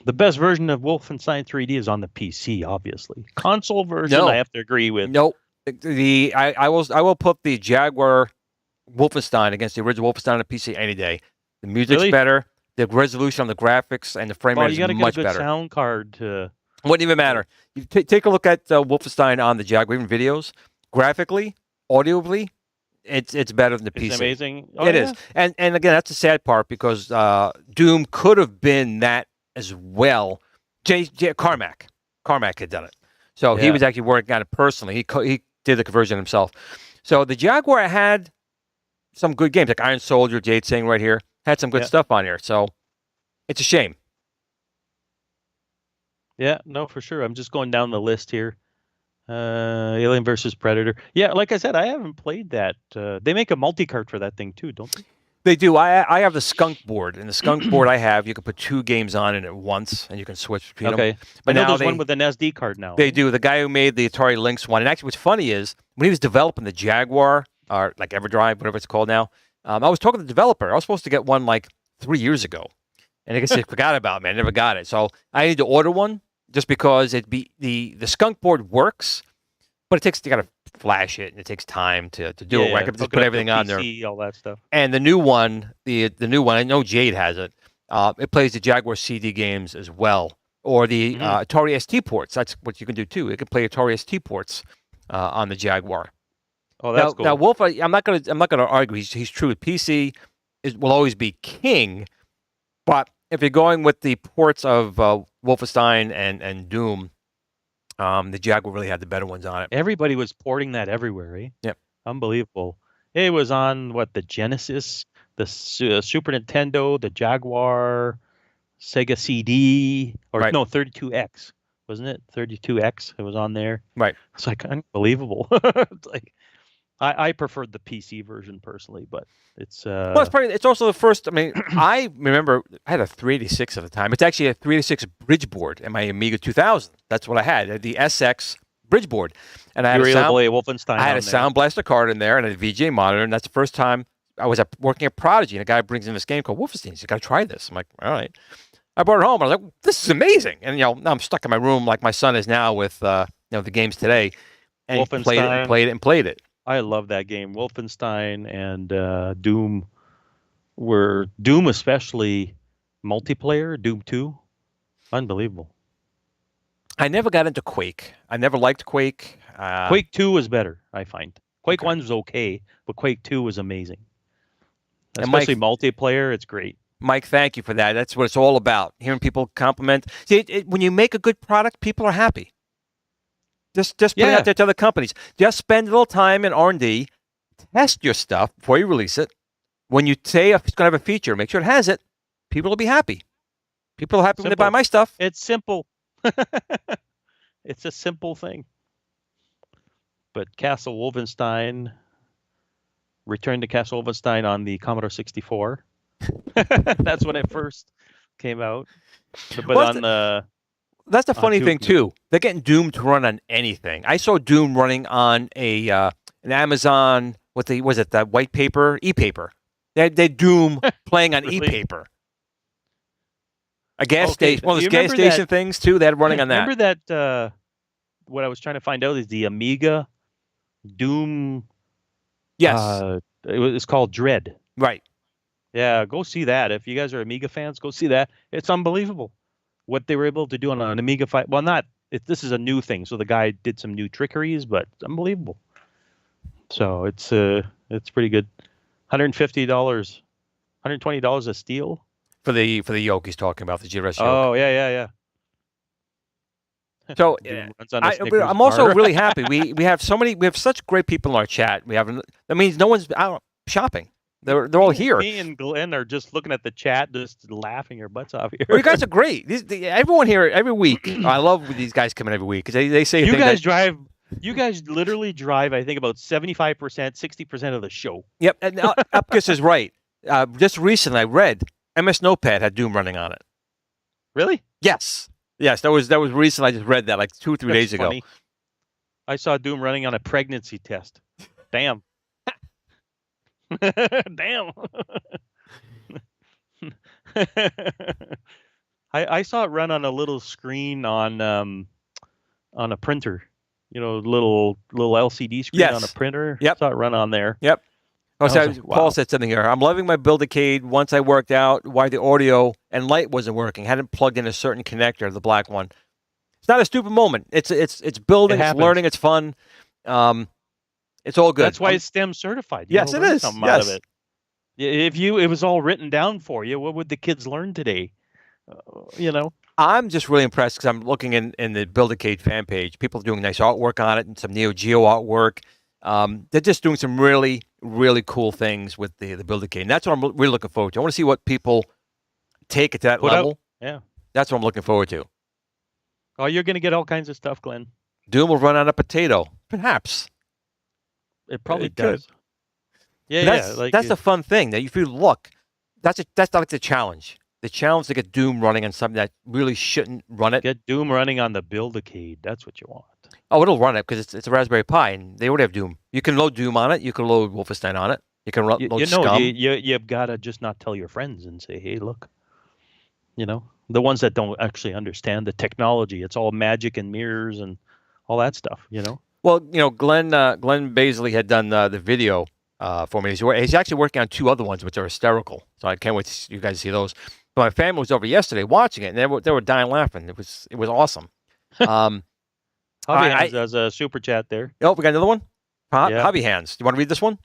best version of Wolfenstein 3D is on the PC, obviously. Console version, No. I have to agree with. Nope. I will put the Jaguar Wolfenstein against the original Wolfenstein on the PC any day. The music's Really? better. The resolution on the graphics and the frame Well, rate you got to is get a much good better. sound card to. Wouldn't even matter. You take a look at Wolfenstein on the Jaguar, even videos. Graphically, audibly, it's better than the PC. It's amazing. Oh, It is. And again, that's the sad part because Doom could have been that as well. Carmack had done it. So he was actually working on it personally. He did the conversion himself. So the Jaguar had some good games, like Iron Soldier, Jade saying right here, had some good stuff on here. So it's a shame. Yeah, no, for sure. I'm just going down the list here. Alien versus Predator. Yeah, like I said, I haven't played that. They make a multi-cart for that thing too, don't they? They do. I have the Skunk board, and the Skunk board I have, you can put 2 games on it at once, and you can switch between them. But I know there's one with an SD card now. They do. The guy who made the Atari Lynx one, and actually what's funny is, when he was developing the Jaguar, or like EverDrive, whatever it's called now, I was talking to the developer. I was supposed to get one like 3 years ago, and I guess I forgot about it, man. I never got it. So I need to order one, just because the Skunk board works, but you got to flash it, and it takes time to do it. Right? I can just put everything on there. All that stuff. And the new one, the new one, I know Jade has it. It plays the Jaguar CD games as well, or the Atari ST ports. That's what you can do too. It can play Atari ST ports on the Jaguar. Oh, that's cool. Now Wolf, I'm not gonna argue. He's true. PC will always be king, but if you're going with the ports of Wolfenstein and Doom, the Jaguar really had the better ones on it. Everybody was porting that everywhere, eh? Yep. Unbelievable. It was on the Genesis, the Super Nintendo, the Jaguar, Sega CD, or no, 32X, wasn't it? 32X. It was on there. Right. It's like unbelievable. It's like I preferred the PC version personally, but it's well, it's also the first. I mean, I remember I had a 386 at the time. It's actually a 386 bridge board in my Amiga 2000. That's what I had, the SX bridge board, and I had Wolfenstein. I had a Sound Blaster card in there and a VGA monitor, and that's the first time I was working at Prodigy, and a guy brings in this game called Wolfenstein. He's, you got to try this. I'm like, all right. I brought it home. I was like, this is amazing. And now I'm stuck in my room like my son is now with the games today, and he played it. I love that game. Wolfenstein and Doom Doom especially multiplayer, Doom 2. Unbelievable. I never got into Quake. I never liked Quake. Quake 2 was better, I find. Quake 1 was okay, but Quake 2 was amazing. Especially multiplayer, it's great. Mike, thank you for that. That's what it's all about. Hearing people compliment. See, when you make a good product, people are happy. Just put it out there to other companies. Just spend a little time in R&D, test your stuff before you release it. When you say it's going to have a feature, make sure it has it. People will be happy. People are happy when they buy my stuff. It's simple. It's a simple thing. But Castle Wolfenstein, Return to Castle Wolfenstein on the Commodore 64. That's when it first came out. But that's the funny thing too. They're getting Doom to run on anything. I saw Doom running on an Amazon. That white paper, e-paper. They had Doom playing on really? E-paper. A gas station, one of those gas station things too. They had running on that. Remember that? What I was trying to find out is the Amiga Doom. Yes, it's called Dread. Right. Yeah, go see that. If you guys are Amiga fans, go see that. It's unbelievable what they were able to do on an Amiga 5. Well, this is a new thing, so the guy did some new trickeries, but it's unbelievable. So it's pretty good. $150, $120 a steal for the yoke he's talking about, the GRS yoke. Oh yeah. So I'm also really happy. We have such great people in our chat. That means no one's out shopping. They're all here. Me and Glenn are just looking at the chat, just laughing our butts off here. Well, you guys are great. Everyone here every week. I love when these guys come in every week because they say you guys literally drive. I think about 75%, 60% of the show. Yep, and Upkus is right. Just recently, I read MS Notepad had Doom running on it. Really? Yes. That was recent. I just read that like 2 or 3 days ago. I saw Doom running on a pregnancy test. Damn. Damn. I saw it run on a little screen on a printer. Little LCD screen on a Yes. printer. Yep. Saw it run on there. Yep. Oh, I so was like, Paul wow. said something here. I'm loving my Build-A-Cade. Once I worked out why the audio and light wasn't working, hadn't plugged in a certain connector, the black one. It's not a stupid moment. It's building, it's learning, it's fun. It's all good. That's why it's STEM certified. Yes, it is. Something out of it. If it was all written down for you, what would the kids learn today? I'm just really impressed because I'm looking in the Build-A-Cade fan page. People are doing nice artwork on it and some Neo Geo artwork. They're just doing some really, really cool things with the Build-A-Cade. And that's what I'm really looking forward to. I want to see what people take it to that level. Yeah. That's what I'm looking forward to. Oh, you're going to get all kinds of stuff, Glenn. Doom will run on a potato. Perhaps. It probably does. Could. Yeah, that's the fun thing. That if you look, that's like the challenge. The challenge to get Doom running on something that really shouldn't run it. Get Doom running on the Build-A-Cade. That's what you want. Oh, it'll run it because it's a Raspberry Pi, and they already have Doom. You can load Doom on it. You can load Wolfenstein on it. You can load Scum. You've got to just not tell your friends and say, hey, look. The ones that don't actually understand the technology. It's all magic and mirrors and all that stuff, Well, Glenn Baisley had done the video for me. He's actually working on 2 other ones, which are hysterical. So I can't wait to you guys to see those. But my family was over yesterday watching it, and they were dying laughing. It was awesome. Hobby Hands does a super chat there. Oh, we got another one? Hobby Hands. Do you want to read this one?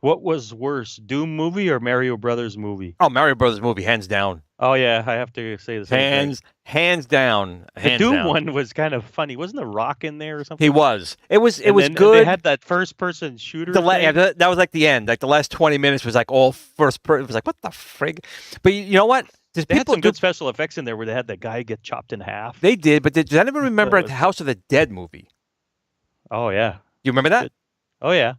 What was worse, Doom movie or Mario Brothers movie? Oh, Mario Brothers movie, hands down. Oh, yeah, I have to say the same thing. Hands down. The Doom one was kind of funny. Wasn't The Rock in there or something? He was. It was good. They had that first-person shooter that was like the end. Like the last 20 minutes was like all first-person. It was like, what the frig? But you know what? They had some good special effects in there where they had that guy get chopped in half. They did, but did anyone remember the House of the Dead movie? Oh, yeah. You remember that? Oh, yeah.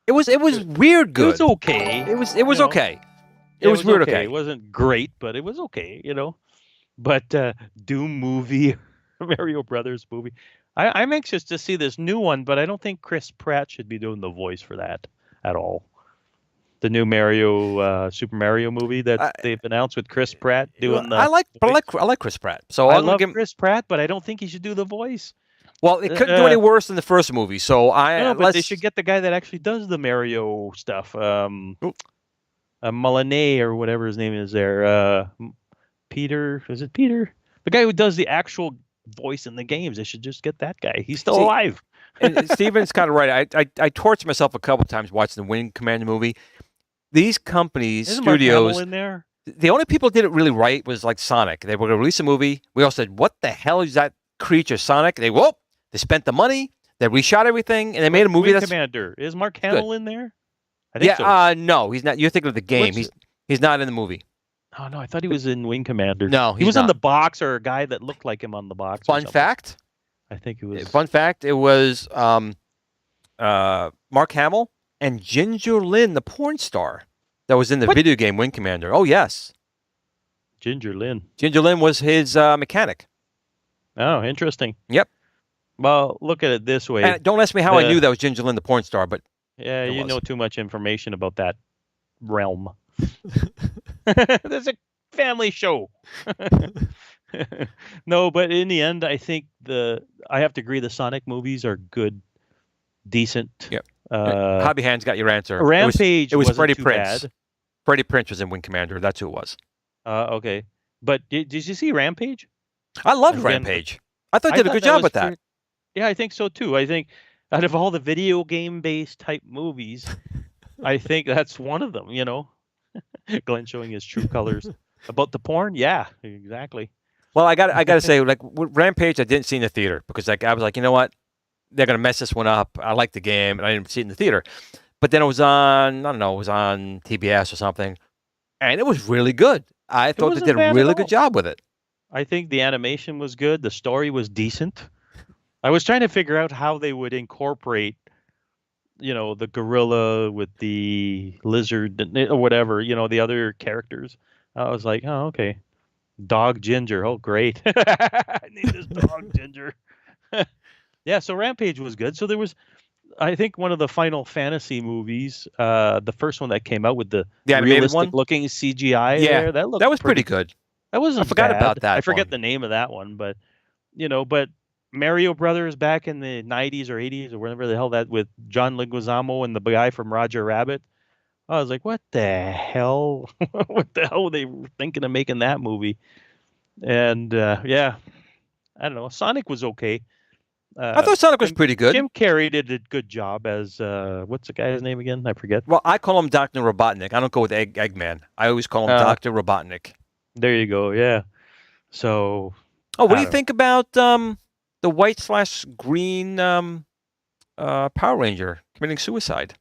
It was weird good. It was okay. It was okay. It was weird okay. It wasn't great, but it was okay, But Doom movie, Mario Brothers movie. I'm anxious to see this new one, but I don't think Chris Pratt should be doing the voice for that at all. The new Super Mario movie that they've announced with Chris Pratt doing the. I like Chris Pratt. So I love Chris Pratt, but I don't think he should do the voice. Well, it couldn't do any worse than the first movie. So but they should get the guy that actually does the Mario stuff. Mullane or whatever his name is there. Peter, is it Peter? The guy who does the actual voice in the games. They should just get that guy. He's still alive. And Steven's kind of right. I tortured myself a couple times watching the Wing Commander movie. These companies, Isn't studios, Mark Hamill in there? The only people who did it really right was like Sonic. They were going to release a movie. We all said, "What the hell is that creature, Sonic?" They spent the money. They reshot everything, and they made a movie. Wing Commander, is Mark Hamill in there? I think so. No, he's not. You're thinking of the game. He's not in the movie. Oh no, I thought he was in Wing Commander. No, he was on the box, or a guy that looked like him on the box. Fun fact. I think it was. Fun fact. It was Mark Hamill and Ginger Lynn, the porn star, that was in the video game Wing Commander. Oh yes. Ginger Lynn. Ginger Lynn was his mechanic. Oh, interesting. Yep. Well, look at it this way. And don't ask me how I knew that was Ginger Lynn, the porn star, but yeah, you know too much information about that realm. There's a family show. No, but in the end, I think I have to agree the Sonic movies are good, decent. Yep. Hobby Hands got your answer. Rampage. It was Freddie Prinze. Bad. Freddie Prinze was in Wing Commander. That's who it was. Okay. But did you see Rampage? I loved Rampage. I thought they did a good job with that. Yeah, I think so too. I think out of all the video game based type movies, I think that's one of them, Glenn showing his true colors. About the porn? Yeah, exactly. Well, I got to say, like Rampage, I didn't see in the theater because I was like, you know what? They're going to mess this one up. I like the game, and I didn't see it in the theater. But then it was on, I don't know, it was on TBS or something, and it was really good. I thought they did a really good job with it. I think the animation was good. The story was decent. I was trying to figure out how they would incorporate, the gorilla with the lizard or whatever, the other characters. I was like, oh, okay. Dog Ginger. Oh, great. I need this dog Ginger. Yeah, so Rampage was good. So there was, I think, one of the Final Fantasy movies, the first one that came out with the animated realistic one. looking CGI Yeah, there, that that looked was pretty good. That I wasn't forgot about bad. I that forget one. the name of that one, but but Mario Brothers back in the 90s or 80s or whenever the hell that with John Leguizamo and the guy from Roger Rabbit. I was like, what the hell? What the hell were they thinking of making that movie? And yeah, I don't know. Sonic was okay. I thought Sonic was pretty good. Jim Carrey did a good job as what's the guy's name again? I forget. Well, I call him Dr. Robotnik. I don't go with Eggman. I always call him Dr. Robotnik. There you go. Yeah. So. Oh, what do you think about the white/green Power Ranger committing suicide?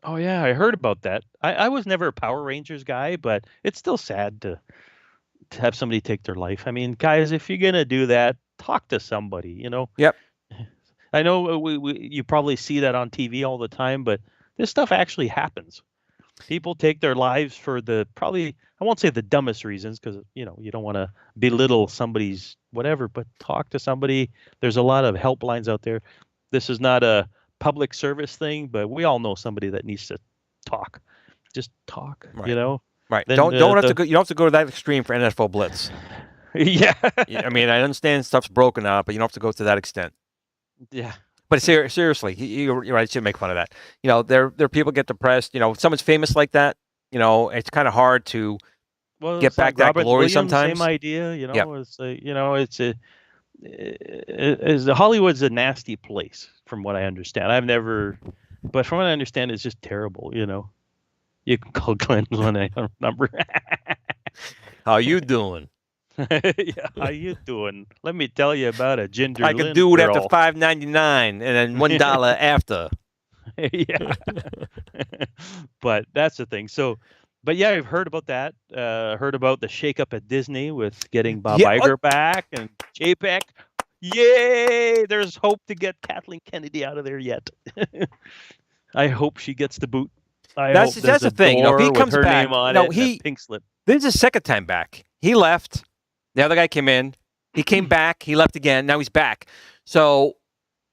Oh yeah, I heard about that. I was never a Power Rangers guy, but it's still sad to have somebody take their life. I mean, guys, if you're gonna do that, talk to somebody. Yep. I know you probably see that on TV all the time, but this stuff actually happens. People take their lives for probably, I won't say the dumbest reasons, because you don't want to belittle somebody's whatever, but talk to somebody. There's a lot of helplines out there. This is not a public service thing, but we all know somebody that needs to talk. Just talk, right. Right. Then, don't have to go. You don't have to go to that extreme for NFL Blitz. Yeah. I mean, I understand stuff's broken out, but you don't have to go to that extent. Yeah. But seriously, you're right. You shouldn't make fun of that. There people get depressed. If someone's famous like that, it's kind of hard to get back that glory Williams, sometimes. Same idea, It's Hollywood's a nasty place, from what I understand. But from what I understand, it's just terrible. You can call Glenn's number. How you doing? Yeah, how you doing? Let me tell you about a ginger. I could do it after $5.99 and then $1 after. Yeah. But that's the thing. So, but yeah, I've heard about that. Heard about the shakeup at Disney with getting Bob Iger back and JPEG. Yay! There's hope to get Kathleen Kennedy out of there yet. I hope she gets the boot. That's the thing. If he comes back, pink slip. This is his second time back. He left. The other guy came in. He came back. He left again. Now he's back. So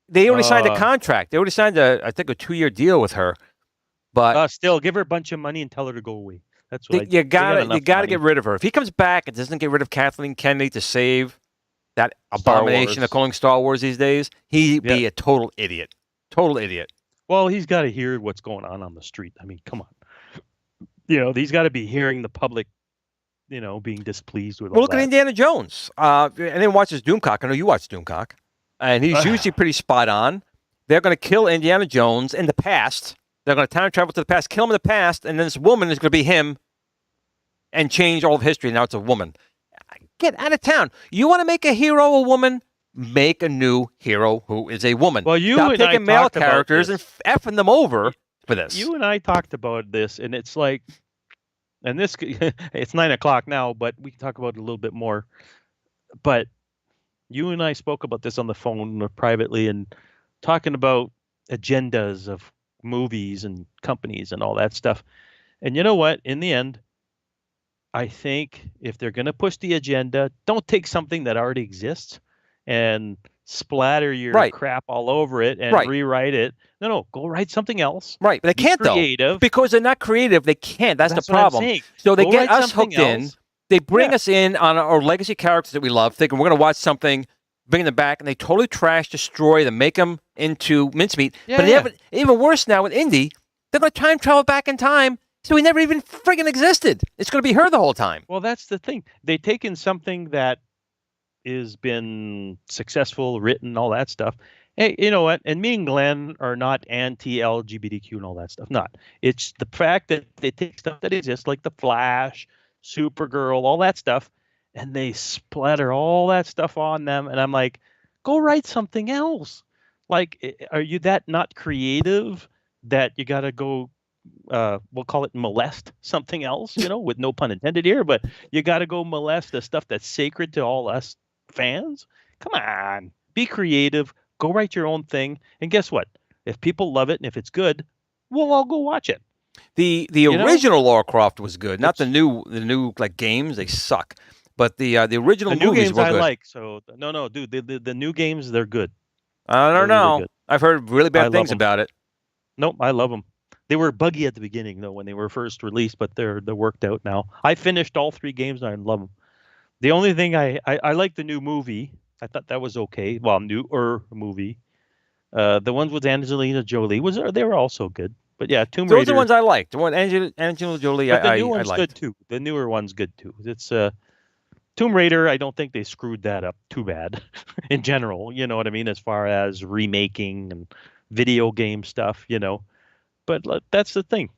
they already signed a contract. They already signed I think a 2-year deal with her. But still, give her a bunch of money and tell her to go away. That's what you gotta get rid of her. If he comes back and doesn't get rid of Kathleen Kennedy to save that abomination of calling Star Wars these days, he'd be a total idiot. Total idiot. Well, he's got to hear what's going on the street. I mean, come on. He's got to be hearing the public, being displeased with all that. Look at Indiana Jones. And then watches Doomcock. I know you watch Doomcock. And he's usually pretty spot on. They're going to kill Indiana Jones in the past. They're going to time travel to the past, kill him in the past, and then this woman is going to be him and change all of history. Now it's a woman. Get out of town. You want to make a hero a woman? Make a new hero who is a woman. Well, Stop taking male characters and effing them over for this. You and I talked about this, and it's like, and this, it's 9:00 now, but we can talk about it a little bit more. But you and I spoke about this on the phone privately and talking about agendas of movies and companies and all that stuff. And you know what? In the end, I think if they're going to push the agenda, don't take something that already exists and splatter your crap all over it and rewrite it. No, go write something else. Right, but they can't though. Because they're not creative. They can't. That's the problem. So they get us hooked in. They bring us in on our legacy characters that we love, thinking we're going to watch something, bring them back, and they totally trash, destroy them, make them into mincemeat. But even worse now with Indy, they're going to time travel back in time, so he never even friggin' existed. It's going to be her the whole time. Well, that's the thing. They've taken something that has been successful, written, all that stuff. Hey, you know what? And me and Glenn are not anti-LGBTQ and all that stuff. Not. It's the fact that they take stuff that exists, like the Flash, Supergirl, all that stuff, and they splatter all that stuff on them. And I'm like, go write something else. Like, are you that not creative that you got to go, we'll call it molest something else, with no pun intended here, but you got to go molest the stuff that's sacred to all us fans? Come on, be creative, go write your own thing. And guess what? If people love it and if it's good, we'll all go watch it. The original Lara Croft was good, not the new like games. They suck. But the original new movies games were good. I like. So no, dude, the new games, they're good. I don't They're know. really good. I've heard really I bad love things 'em. about it. Nope, I love them. They were buggy at the beginning though when they were first released, but they're worked out now. I finished all 3 games and I love them. The only thing I like the new movie. I thought that was okay. Well, newer movie. The ones with Angelina Jolie they were also good. But yeah, Tomb Those are Raider. the ones I liked. The one Angelina Jolie, But the new I one's good liked. too. The newer one's good too. It's Tomb Raider. I don't think they screwed that up too bad in general. You know what I mean, as far as remaking and video game stuff. But that's the thing.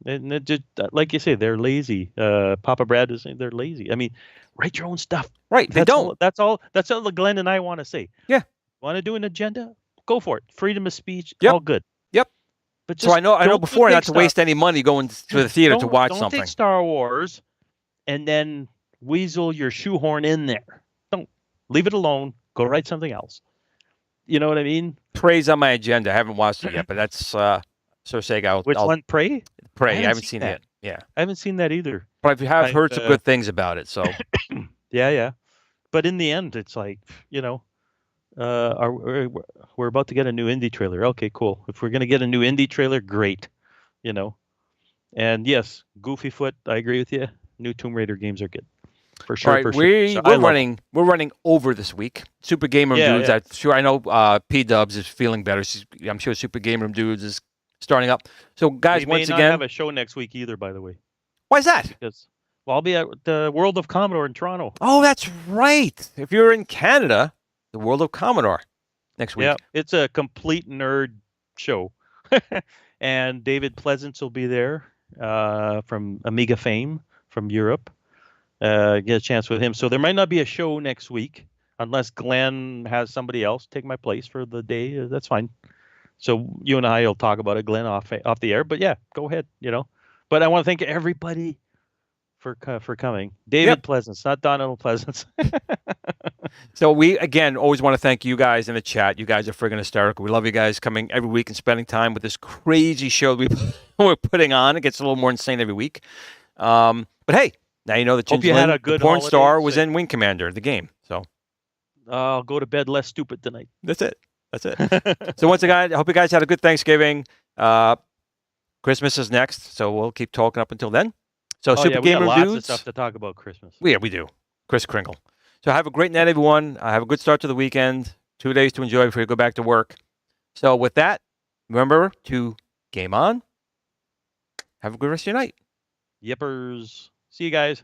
And it just, like you say, they're lazy. Papa Brad is saying they're lazy. I mean, write your own stuff. Right, they That's don't. all. That's all. That's all Glenn and I want to say. Yeah. Want to do an agenda? Go for it. Freedom of speech. Yep. All good. Yep. But So just I know don't before take not to waste any money going to the theater to watch don't something. take Star Wars and then weasel your shoehorn in there. Don't leave it alone. Go write something else. You know what I mean? Prey's on my agenda. I haven't watched it yet, but that's so sake. Which I'll one? Prey? Prey. I haven't seen it yet. Yeah. I haven't seen that either. But I have heard some good things about it. So yeah. But in the end, it's like, we're about to get a new indie trailer. Okay, cool. If we're going to get a new indie trailer, great. And yes, Goofy Foot, I agree with you. New Tomb Raider games are good. For sure. all right, for sure. So we're running over this week. Super Game Room Dudes. Yeah. I know P Dubs is feeling better. I'm sure Super Game Room Dudes is starting up. So guys, we once may again, not have a show next week either, by the way. Why is that? Because I'll be at the World of Commodore in Toronto. Oh, that's right. If you're in Canada, the World of Commodore next week. Yeah, it's a complete nerd show. And David Pleasance will be there from Amiga fame from Europe. Get a chance with him. So there might not be a show next week unless Glenn has somebody else take my place for the day. That's fine. So you and I will talk about it, Glenn, off the air. But yeah, go ahead. But I want to thank everybody for coming. David Pleasance, not Donald Pleasance. So we, again, always want to thank you guys in the chat. You guys are friggin' hysterical. We love you guys coming every week and spending time with this crazy show we're putting on. It gets a little more insane every week. But hey, now you know that Hope you had a good the porn holiday. star was in Wing Commander, the game. So I'll go to bed less stupid tonight. That's it. So once again, I hope you guys had a good Thanksgiving. Christmas is next, so we'll keep talking up until then. So Super Game Room lots Dudes. of stuff to talk about Christmas. Yeah, we do. Chris Kringle. So have a great night, everyone. Have a good start to the weekend. 2 days to enjoy before you go back to work. So with that, remember to game on. Have a good rest of your night. Yippers. See you guys.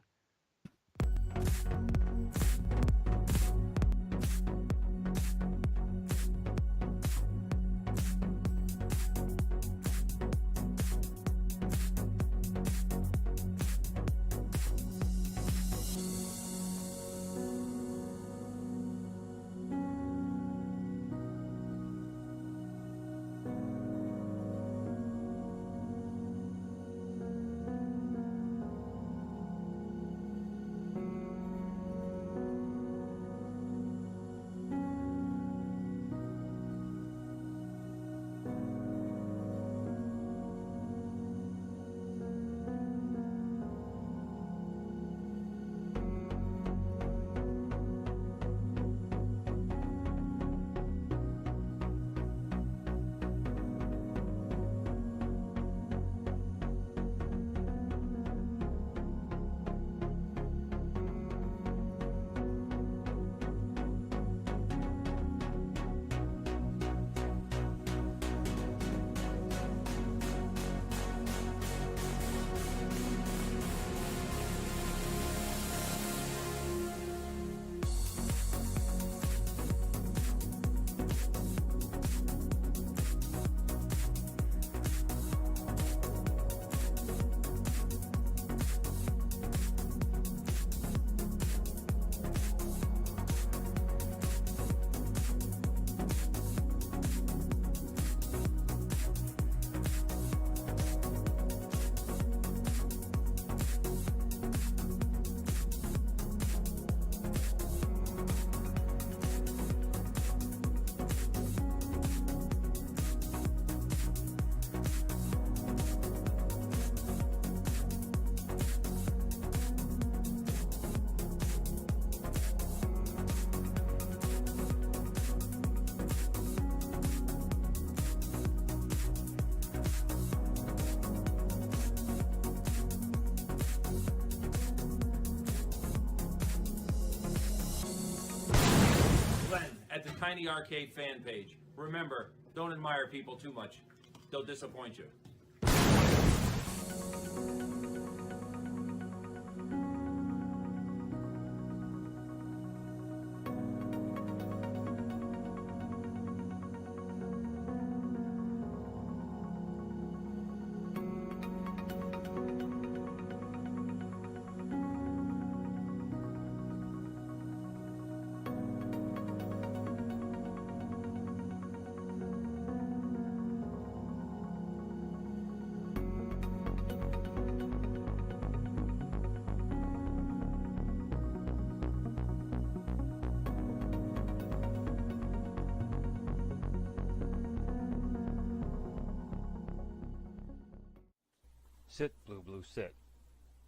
Tiny Arcade fan page. Remember, don't admire people too much. They'll disappoint you. Sit, Blue Blue, sit.